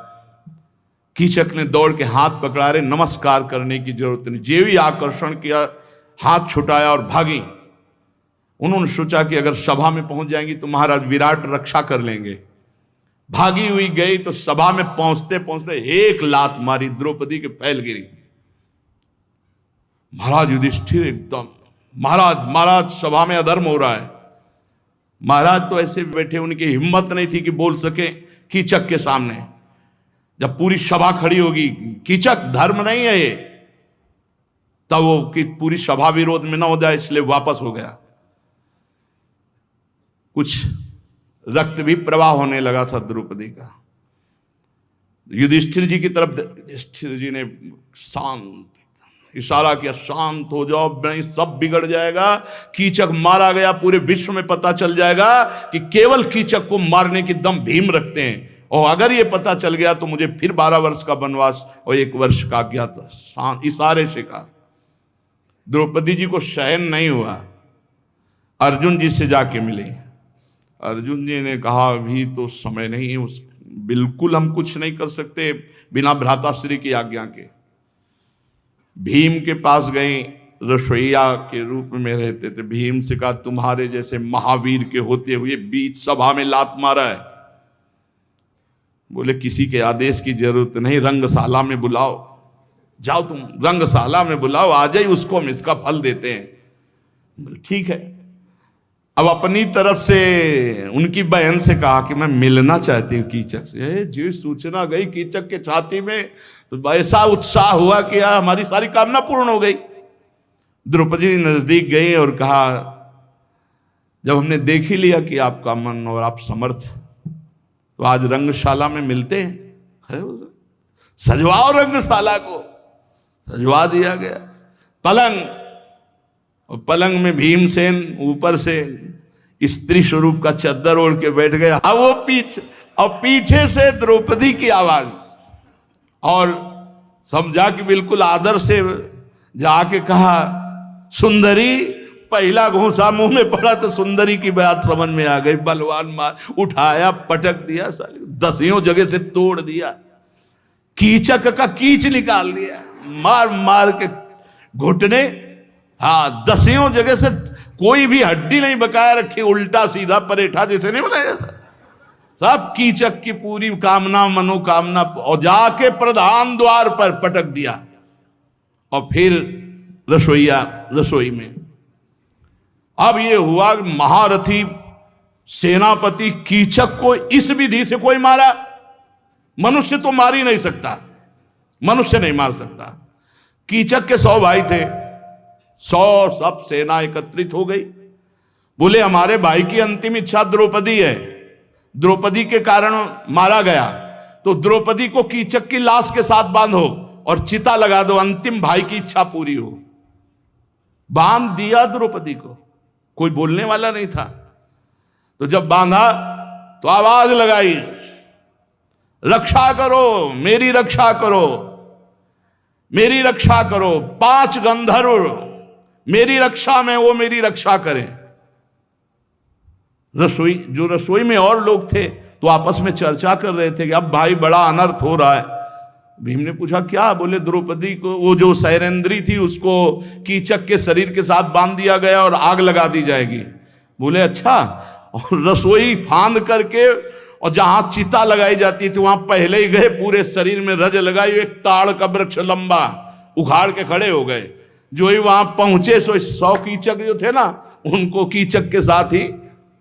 कीचक ने दौड़ के हाथ पकड़ा, रहे नमस्कार करने की जरूरत नहीं, जे भी आकर्षण किया, हाथ छुटाया और भागी। उन्होंने सोचा कि अगर सभा में पहुंच जाएंगी तो महाराज विराट रक्षा कर लेंगे। भागी हुई गई तो सभा में पहुंचते पहुंचते एक लात मारी, द्रौपदी के पैर गिरी। महाराज युधिष्ठिर एकदम, महाराज सभा में अधर्म हो रहा है। महाराज तो ऐसे बैठे, उनकी हिम्मत नहीं थी कि बोल सके कीचक के सामने। जब पूरी सभा खड़ी होगी, कीचक धर्म नहीं है ये, तब वो कि पूरी सभा विरोध में ना हो जाए, इसलिए वापस हो गया। कुछ रक्त भी प्रवाह होने लगा था द्रौपदी का। युधिष्ठिर जी की तरफ, युधिष्ठिर जी ने शांत इशारा किया, शांत हो जाओ, नहीं सब बिगड़ जाएगा। कीचक मारा गया, पूरे विश्व में पता चल जाएगा कि केवल कीचक को मारने की दम भीम रखते हैं, और अगर ये पता चल गया तो मुझे फिर 12 वर्ष का वनवास और 1 वर्ष का अज्ञातवास। इशारे से कहा। द्रौपदी जी को सहन नहीं हुआ, अर्जुन जी से जाके मिले। अर्जुन जी ने कहा अभी तो समय नहीं है, बिल्कुल हम कुछ नहीं कर सकते बिना भ्राताश्री की आज्ञा के। भीम के पास गए, रसोईया के रूप में रहते थे। भीम से कहा तुम्हारे जैसे महावीर के होते हुए बीच सभा में लात मारा है। बोले किसी के आदेश की जरूरत नहीं, रंगशाला में बुलाओ, जाओ तुम रंगशाला में बुलाओ, आ जाए, उसको हम इसका फल देते हैं। बोले ठीक है। अब अपनी तरफ से उनकी बहन से कहा कि मैं मिलना चाहती हूँ कीचक से। जी सूचना गई कीचक के छाती में, तो ऐसा उत्साह हुआ कि यार हमारी सारी कामना पूर्ण हो गई। द्रौपदी नजदीक गई और कहा जब हमने देख ही लिया कि आपका मन और आप समर्थ, तो आज रंगशाला में मिलते हैं। सजवाओ रंगशाला को। सजवा दिया गया। पलंग, और पलंग में भीमसेन ऊपर से स्त्री स्वरूप का चद्दर ओढ़ के बैठ गया। अब वो पीछे से द्रौपदी की आवाज, और समझा कि बिल्कुल आदर से जाके कहा सुंदरी। पहला घूंसा मुंह में पड़ा तो सुंदरी की बात समझ में आ गई। बलवान मार उठाया, पटक दिया, साले 10 जगह से तोड़ दिया, कीचक का कीच निकाल दिया, मार मार के घुटने, हाँ 10 जगह से कोई भी हड्डी नहीं बकाया रखी, उल्टा सीधा परेठा जैसे नहीं बनाया जाता, सब कीचक की पूरी कामना मनोकामना, और जाके प्रधान द्वार पर पटक दिया। और फिर रसोई में अब ये हुआ महारथी सेनापति कीचक को इस विधि से कोई मारा। मनुष्य तो मार ही नहीं सकता, मनुष्य नहीं मार सकता। कीचक के 100 भाई थे, 100 सब सेना एकत्रित हो गई। बोले हमारे भाई की अंतिम इच्छा द्रौपदी है, द्रौपदी के कारण मारा गया, तो द्रौपदी को कीचक की लाश के साथ बांधो और चिता लगा दो, अंतिम भाई की इच्छा पूरी हो। बांध दिया द्रौपदी को, कोई बोलने वाला नहीं था। तो जब बांधा तो आवाज लगाई, रक्षा करो, मेरी रक्षा करो, मेरी रक्षा करो। 5 गंधर्व मेरी रक्षा में, वो मेरी रक्षा करें। रसोई में और लोग थे तो आपस में चर्चा कर रहे थे कि अब भाई बड़ा अनर्थ हो रहा है। भीम ने पूछा क्या? बोले द्रौपदी को, वो जो सैरेंद्री थी उसको कीचक के शरीर के साथ बांध दिया गया और आग लगा दी जाएगी। बोले अच्छा। और रसोई फांद करके और जहां चिता लगाई जाती थी वहां पहले ही गए, पूरे शरीर में रज लगाई, एक ताड़ का वृक्ष लंबा उखाड़ के खड़े हो गए। जो ही वहां पहुंचे सो 100 कीचक जो थे ना, उनको कीचक के साथ ही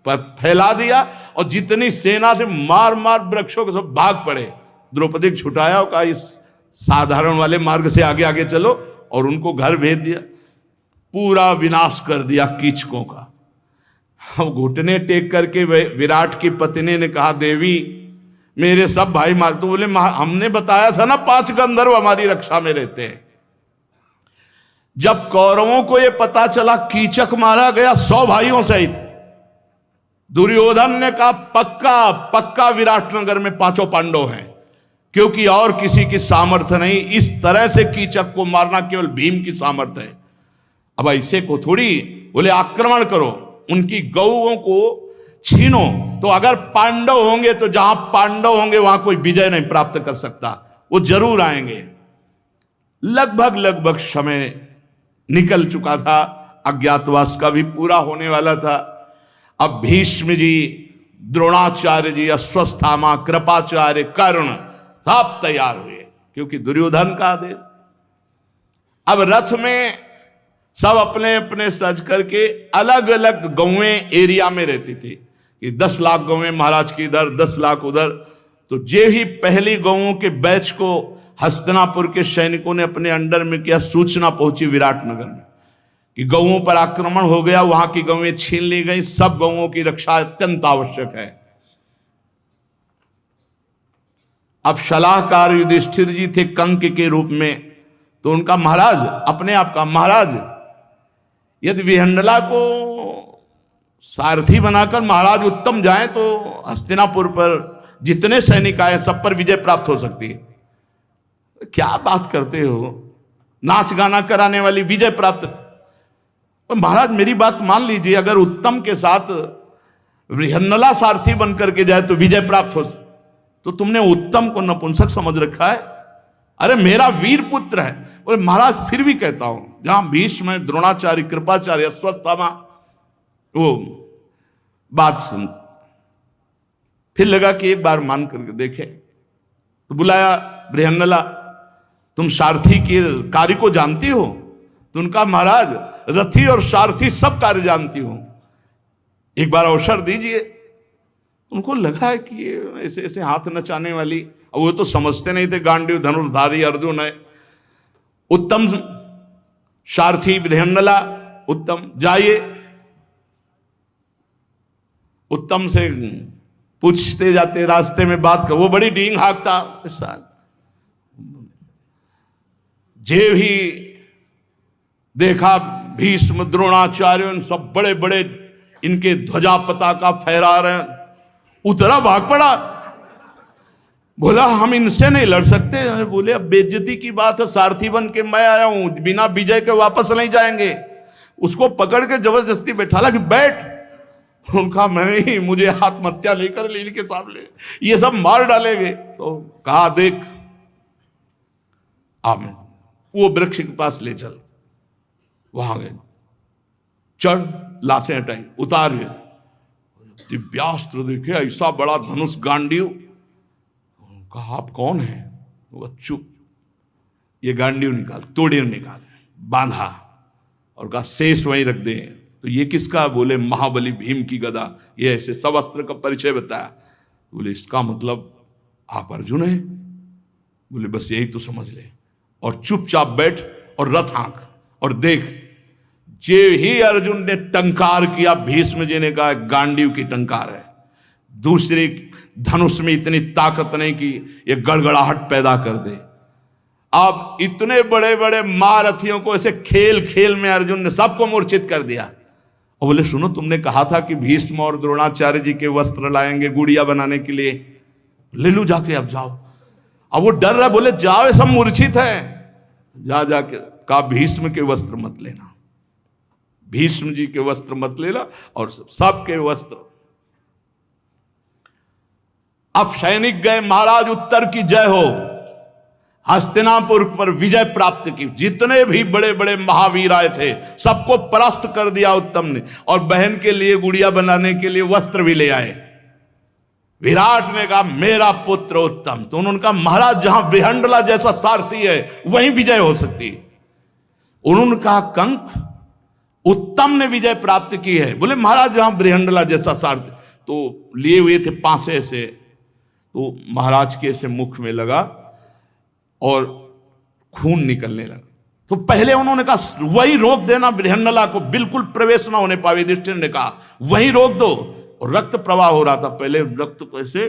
फैला दिया, और जितनी सेना से मार मार वृक्षों के सब भाग पड़े। द्रौपदी को छुटाया और कहा इस साधारण वाले मार्ग से आगे आगे चलो, और उनको घर भेज दिया। पूरा विनाश कर दिया कीचकों का। हम घुटने टेक करके विराट की पत्नी ने कहा, देवी मेरे सब भाई मार। तो बोले हमने बताया था ना 5 गंधर्व हमारी रक्षा में रहते हैं। जब कौरवों को यह पता चला कीचक मारा गया 100 भाइयों सहित, दुर्योधन ने कहा पक्का पक्का विराटनगर में 5 पांडव हैं, क्योंकि और किसी की सामर्थ्य नहीं। इस तरह से कीचक को मारना केवल भीम की सामर्थ्य है। अब ऐसे को थोड़ी बोले आक्रमण करो, उनकी गौओं को छीनो। तो अगर पांडव होंगे तो जहां पांडव होंगे वहां कोई विजय नहीं प्राप्त कर सकता, वो जरूर आएंगे। लगभग समय निकल चुका था, अज्ञातवास का भी पूरा होने वाला था। अब भीष्म जी, द्रोणाचार्य जी, अश्वत्थामा, कृपाचार्य, कर्ण सब तैयार हुए, क्योंकि दुर्योधन का आदेश। अब रथ में सब अपने अपने सज करके अलग अलग गौएं एरिया में रहती थी कि 10 लाख गौएं महाराज की इधर, 10 लाख उधर। तो जे ही पहली गौओं के बैच को हस्तिनापुर के सैनिकों ने अपने अंडर में किया, सूचना पहुंची विराटनगर में कि गौओं पर आक्रमण हो गया, वहां की गौएं छीन ली गई। सब गौओं की रक्षा अत्यंत आवश्यक है। अब सलाहकार युधिष्ठिर जी थे कंक के रूप में, तो उनका महाराज, अपने आप का महाराज, यदि विहंडला को सारथी बनाकर महाराज उत्तम जाए तो हस्तिनापुर पर जितने सैनिक आए सब पर विजय प्राप्त हो सकती है। क्या बात करते हो, नाच गाना कराने वाली विजय प्राप्त। और महाराज मेरी बात मान लीजिए, अगर उत्तम के साथ विहंडला सारथी बनकर के जाए तो विजय प्राप्त हो, तो तुमने उत्तम को नपुंसक समझ रखा है। अरे मेरा वीर पुत्र है। और महाराज फिर भी कहता हूं, जहां भीष्म, द्रोणाचार्य, कृपाचार्य, अश्वत्थामा, वो बात सुन। फिर लगा कि एक बार मान करके देखे, तो बुलाया बृहन्नला, तुम सारथी के कार्य को जानती हो? तो उनका महाराज रथी और सारथी सब कार्य जानती हो, एक बार अवसर दीजिए। उनको लगा है कि ये ऐसे ऐसे हाथ नचाने वाली, और वो तो समझते नहीं थे गांडीव धनुर्धारी अर्जुन है। उत्तम सारथी बृहन्नला, उत्तम जाइए, उत्तम से पूछते जाते रास्ते में बात कर। वो बड़ी डींग हाँकता। जे भी देखा भीष्म, द्रोणाचार्य, उन सब बड़े बड़े इनके ध्वजा पताका फहरा रहे हैं, उतरा भाग पड़ा। बोला हम इनसे नहीं लड़ सकते। अरे बोले अब बेइज्जती की बात है, सारथी बन के मैं आया हूं, बिना विजय के वापस नहीं जाएंगे। उसको पकड़ के जबरदस्ती बैठाला कि बैठ। उनका नहीं, मुझे आत्महत्या लेकर ले इनके सामने, ये सब मार डालेंगे। तो कहा देख, आप वो वृक्ष के पास ले चल। वहां गए, चढ़, लाशें हटाई, उतार गए। दिव्यास्त्र देखे, ऐसा बड़ा धनुष गांडीव। कहा आप कौन है? वो चुप, ये गांडीव निकाल, तोड़े निकाल, बांधा, और कहा शेष वहीं रख दे। तो ये किसका? बोले महाबली भीम की गदा। ये ऐसे सब अस्त्र का परिचय बताया। बोले इसका मतलब आप अर्जुन हैं? बोले बस यही तो समझ ले। और चुपचाप बैठ और रथ हाँक और देख। जे ही अर्जुन ने टंकार किया, भीष्म जी ने कहा गांडीव की टंकार है। दूसरे धनुष में इतनी ताकत नहीं कि ये गड़गड़ाहट पैदा कर दे। अब इतने बड़े बड़े महारथियों को ऐसे खेल खेल में अर्जुन ने सबको मूर्छित कर दिया। और बोले सुनो, तुमने कहा था कि भीष्म और द्रोणाचार्य जी के वस्त्र लाएंगे गुड़िया बनाने के लिए, ले लो जाके, अब जाओ। अब वो डर रहा, बोले जाओ, सब मूर्छित है। जा जाके कहा भीष्म के वस्त्र मत लेना, भीष्म जी के वस्त्र मत लेना, और सबके वस्त्र। अब सैनिक गए, महाराज उत्तर की जय हो, हस्तिनापुर पर विजय प्राप्त की। जितने भी बड़े बड़े महावीर आए थे सबको परास्त कर दिया उत्तम ने, और बहन के लिए गुड़िया बनाने के लिए वस्त्र भी ले आए। विराट ने कहा मेरा पुत्र उत्तम। तो उन्होंने कहा महाराज जहां विहंडला जैसा सारथी है वहीं विजय हो सकती है। उन्होंने कहा कंक, उत्तम ने विजय प्राप्त की है। बोले महाराज जहां विहंडला जैसा सारथी, तो लिए हुए थे पासे से, तो महाराज के से मुख में लगा और खून निकलने लगा। तो पहले उन्होंने कहा वही रोक देना, विहंडला को बिल्कुल प्रवेश ना होने पावे। युधिष्ठिर ने कहा वही रोक दो, और रक्त प्रवाह हो रहा था। पहले रक्त को ऐसे,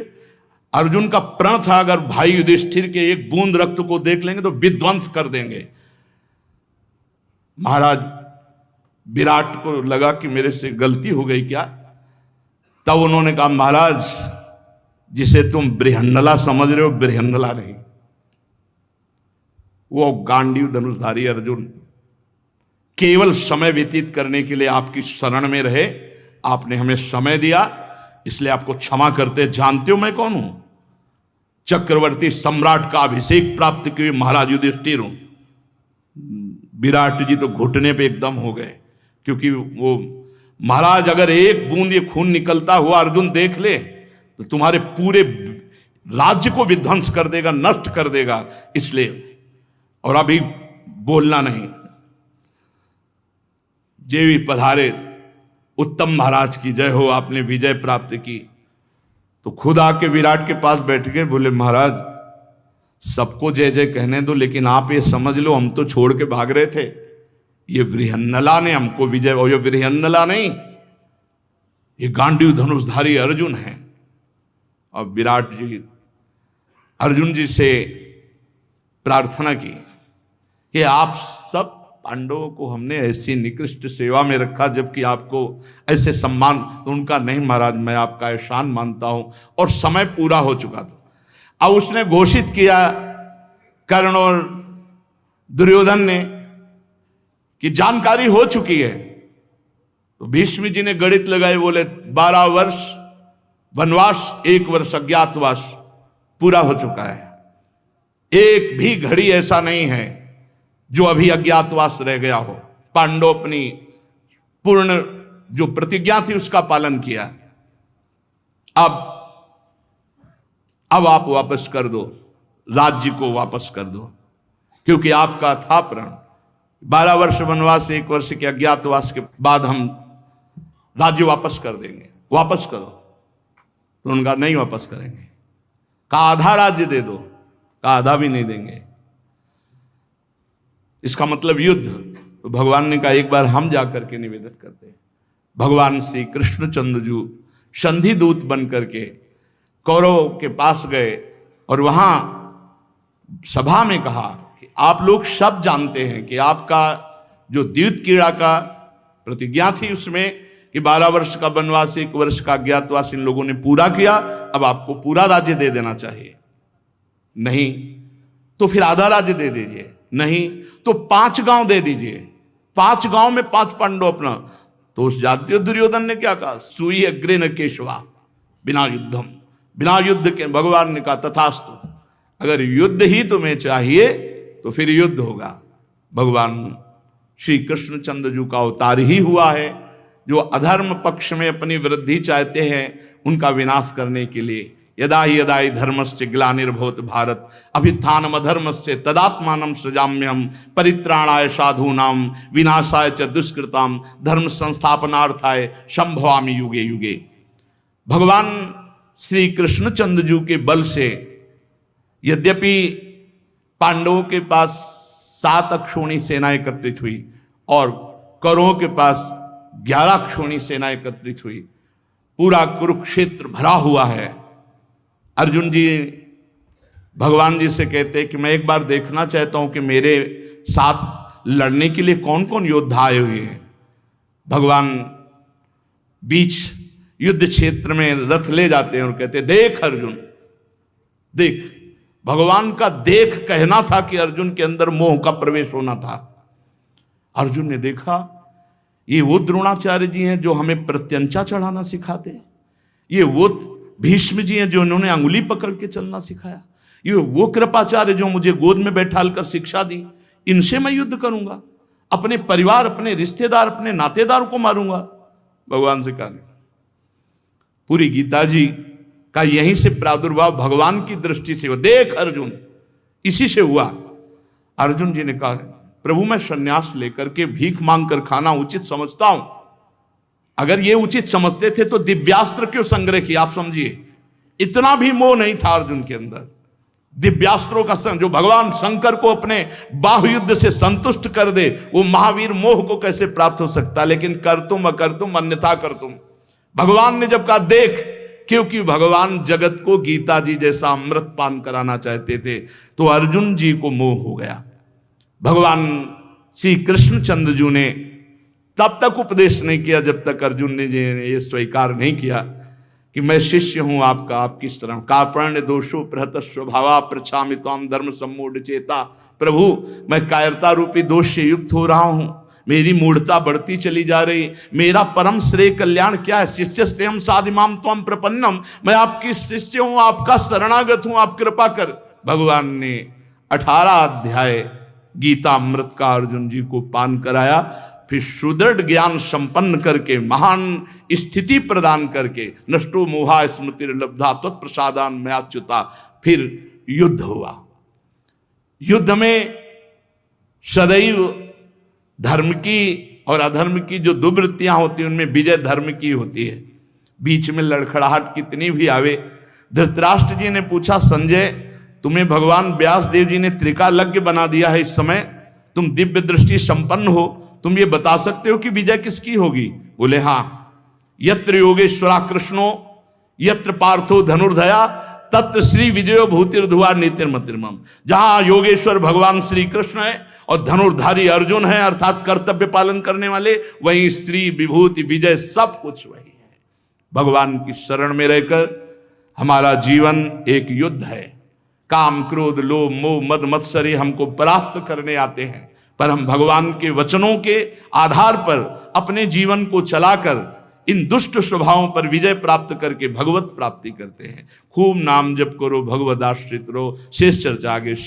अर्जुन का प्रण था अगर भाई युधिष्ठिर के एक बूंद रक्त को देख लेंगे तो विध्वंस कर देंगे। महाराज विराट को लगा कि मेरे से गलती हो गई क्या। तब उन्होंने कहा महाराज जिसे तुम बृहन्नला समझ रहे हो बृहन्नला नहीं, वो गांडीव धनुषधारी अर्जुन केवल समय व्यतीत करने के लिए आपकी शरण में रहे। आपने हमें समय दिया इसलिए आपको क्षमा करते। जानते हो मैं कौन हूं? चक्रवर्ती सम्राट का अभिषेक प्राप्त किए महाराज युधिष्ठिर हूं। विराट जी तो घुटने पे एकदम हो गए, क्योंकि वो महाराज अगर एक बूंद ये खून निकलता हुआ अर्जुन देख ले तो तुम्हारे पूरे राज्य को विध्वंस कर देगा, नष्ट कर देगा। इसलिए और अभी बोलना नहीं। जेवी पधारे, उत्तम महाराज की जय हो, आपने विजय प्राप्त की। तो खुद आके विराट के पास बैठ गए, बोले महाराज सबको जय जय कहने दो, लेकिन आप ये समझ लो हम तो छोड़ के भाग रहे थे, ये बृहन्नला ने हमको विजय। और ये बृहन्नला नहीं, ये गांडीव धनुषधारी अर्जुन है। और विराट जी अर्जुन जी से प्रार्थना की कि आप सब पांडवों को हमने ऐसी निकृष्ट सेवा में रखा, जबकि आपको ऐसे सम्मान। तो उनका नहीं महाराज मैं आपका एहसान मानता हूं। और समय पूरा हो चुका था। अब उसने घोषित किया कर्ण और दुर्योधन ने कि जानकारी हो चुकी है। तो भीष्म जी ने गणित लगाए, बोले 12 वर्ष वनवास, 1 वर्ष अज्ञातवास पूरा हो चुका है। एक भी घड़ी ऐसा नहीं है जो अभी अज्ञातवास रह गया हो। पांडव अपनी पूर्ण जो प्रतिज्ञा थी उसका पालन किया। अब आप वापस कर दो, राज्य को वापस कर दो, क्योंकि आपका था प्रण। 12 वर्ष वनवास, 1 वर्ष के अज्ञातवास के बाद हम राज्य वापस कर देंगे, वापस करो। तो उनका नहीं वापस करेंगे। कहा आधा राज्य दे दो, कहा आधा भी नहीं देंगे। इसका मतलब युद्ध। तो भगवान ने कहा एक बार हम जाकर के निवेदन करते हैं। भगवान श्री कृष्णचंद्र जी संधि दूत बन करके कौरवों के पास गए और वहां सभा में कहा कि आप लोग सब जानते हैं कि आपका जो द्यूत कीड़ा का प्रतिज्ञा थी उसमें कि 12 वर्ष का वनवास, 1 वर्ष का अज्ञातवास इन लोगों ने पूरा किया। अब आपको पूरा राज्य दे देना चाहिए। नहीं तो फिर आधा राज्य दे दीजिए, नहीं तो 5 गांव दे दीजिए, 5 गांव में 5 पांडव अपना। तो उस जातीय दुर्योधन ने क्या कहा, सुई अग्रे न केशवा बिना युद्धम, बिना युद्ध के। भगवान ने कहा तथास्तु, अगर युद्ध ही तुम्हें चाहिए तो फिर युद्ध होगा। भगवान श्री कृष्णचंद्र जी का अवतार ही हुआ है जो अधर्म पक्ष में अपनी वृद्धि चाहते हैं, उनका विनाश करने के लिए। यदा ही यदा ही धर्मस्य ग्लानिर्भवत भारत अभ्युत्थानम अधर्मस्य तदात्मानं सृजाम्यहम् परित्राणाय साधूनां विनाशाय च दुष्कृतां धर्म संस्थापनार्थाय संभवामि युगे युगे। भगवान श्री कृष्णचंद्र जी के बल से यद्यपि पांडवों के पास 7 अक्षौणी सेना एकत्रित हुई और कौरवों के पास 11 अक्षौणी सेना एकत्रित हुई, पूरा कुरुक्षेत्र भरा हुआ है। अर्जुन जी भगवान जी से कहते हैं कि मैं एक बार देखना चाहता हूं कि मेरे साथ लड़ने के लिए कौन कौन योद्धा आए हुए हैं। भगवान बीच युद्ध क्षेत्र में रथ ले जाते हैं और कहते हैं देख अर्जुन देख। भगवान का देख कहना था कि अर्जुन के अंदर मोह का प्रवेश होना था। अर्जुन ने देखा ये वो द्रोणाचार्य जी हैं जो हमें प्रत्यंचा चढ़ाना सिखाते हैं, ये वो भीष्म जी हैं जो उन्होंने अंगुली पकड़ के चलना सिखाया, ये वो कृपाचार्य जो मुझे गोद में बैठाल कर शिक्षा दी, इनसे मैं युद्ध करूंगा, अपने परिवार, अपने रिश्तेदार, अपने नातेदार को मारूंगा। भगवान से कहा पूरी गीता जी का यहीं से प्रादुर्भाव भगवान की दृष्टि से हो। देख अर्जुन, इसी से हुआ। अर्जुन जी ने कहा प्रभु मैं सन्यास लेकर के भीख मांग कर खाना उचित समझता हूं। अगर ये उचित समझते थे तो दिव्यास्त्र क्यों संग्रह किया? आप समझिए, इतना भी मोह नहीं था अर्जुन के अंदर। दिव्यास्त्रों का संग, जो भगवान शंकर को अपने बाहुयुद्ध से संतुष्ट कर दे, वो महावीर मोह को कैसे प्राप्त हो सकता? लेकिन कर तुम अकर तुम अन्यथा कर तुम। भगवान ने जब कहा देख, क्योंकि भगवान जगत को गीता जी जैसा अमृत पान कराना चाहते थे, तो अर्जुन जी को मोह हो गया। भगवान श्री कृष्णचंद्र जी ने तब तक उपदेश नहीं किया जब तक अर्जुन ने ये स्वीकार नहीं किया कि मैं शिष्य हूं आपका, आपकी शरण। कार्पण्य दोषो प्रहत स्वभावा प्रछामि त्वाम धर्म सम्मूढ़ चेता। प्रभु मैं कायरता रूपी दोष से युक्त हो रहा हूं, मेरी मूढ़ता बढ़ती चली जा रही। मेरा परम श्रेय कल्याण क्या है? शिष्यस्तेहम साधिमाम त्वम प्रपन्नम, मैं आपकी शिष्य हूं, आपका शरणागत हूं, आप कृपा कर। भगवान ने 18 अध्याय गीता अमृत का अर्जुन जी को पान कराया, फिर सुदृढ़ ज्ञान संपन्न करके, महान स्थिति प्रदान करके, नष्टो मोहा स्मृति लब्धा तत्प्रसादान मयाच्युता, फिर युद्ध हुआ। युद्ध में सदैव धर्म की और अधर्म की जो दुर्वृत्तियां होती हैं उनमें विजय धर्म की होती है। बीच में लड़खड़ाहट कितनी भी आवे। धृतराष्ट्र जी ने पूछा संजय तुम्हें भगवान व्यास देव जी ने त्रिकालज्ञ बना दिया है, इस समय तुम दिव्य दृष्टि संपन्न हो, तुम ये बता सकते हो कि विजय किसकी होगी? बोले हाँ, यत्र योगेश्वरा कृष्णो यत्र पार्थो धनुर्धया तत्र श्री विजयो भूतिर्धुआ नीतिर्मतिर्मम। जहां योगेश्वर भगवान श्री कृष्ण है और धनुर्धारी अर्जुन है, अर्थात कर्तव्य पालन करने वाले, वहीं श्री विभूति विजय सब कुछ वही है। भगवान की शरण में रहकर हमारा जीवन एक युद्ध है। काम क्रोध लोभ मोह मद मत्सरी हमको परास्त करने आते हैं, पर हम भगवान के वचनों के आधार पर अपने जीवन को चलाकर इन दुष्ट स्वभावों पर विजय प्राप्त करके भगवत प्राप्ति करते हैं। खूब नाम जप करो, भगवद आश्रित रहो। शेष चर्चा आगे।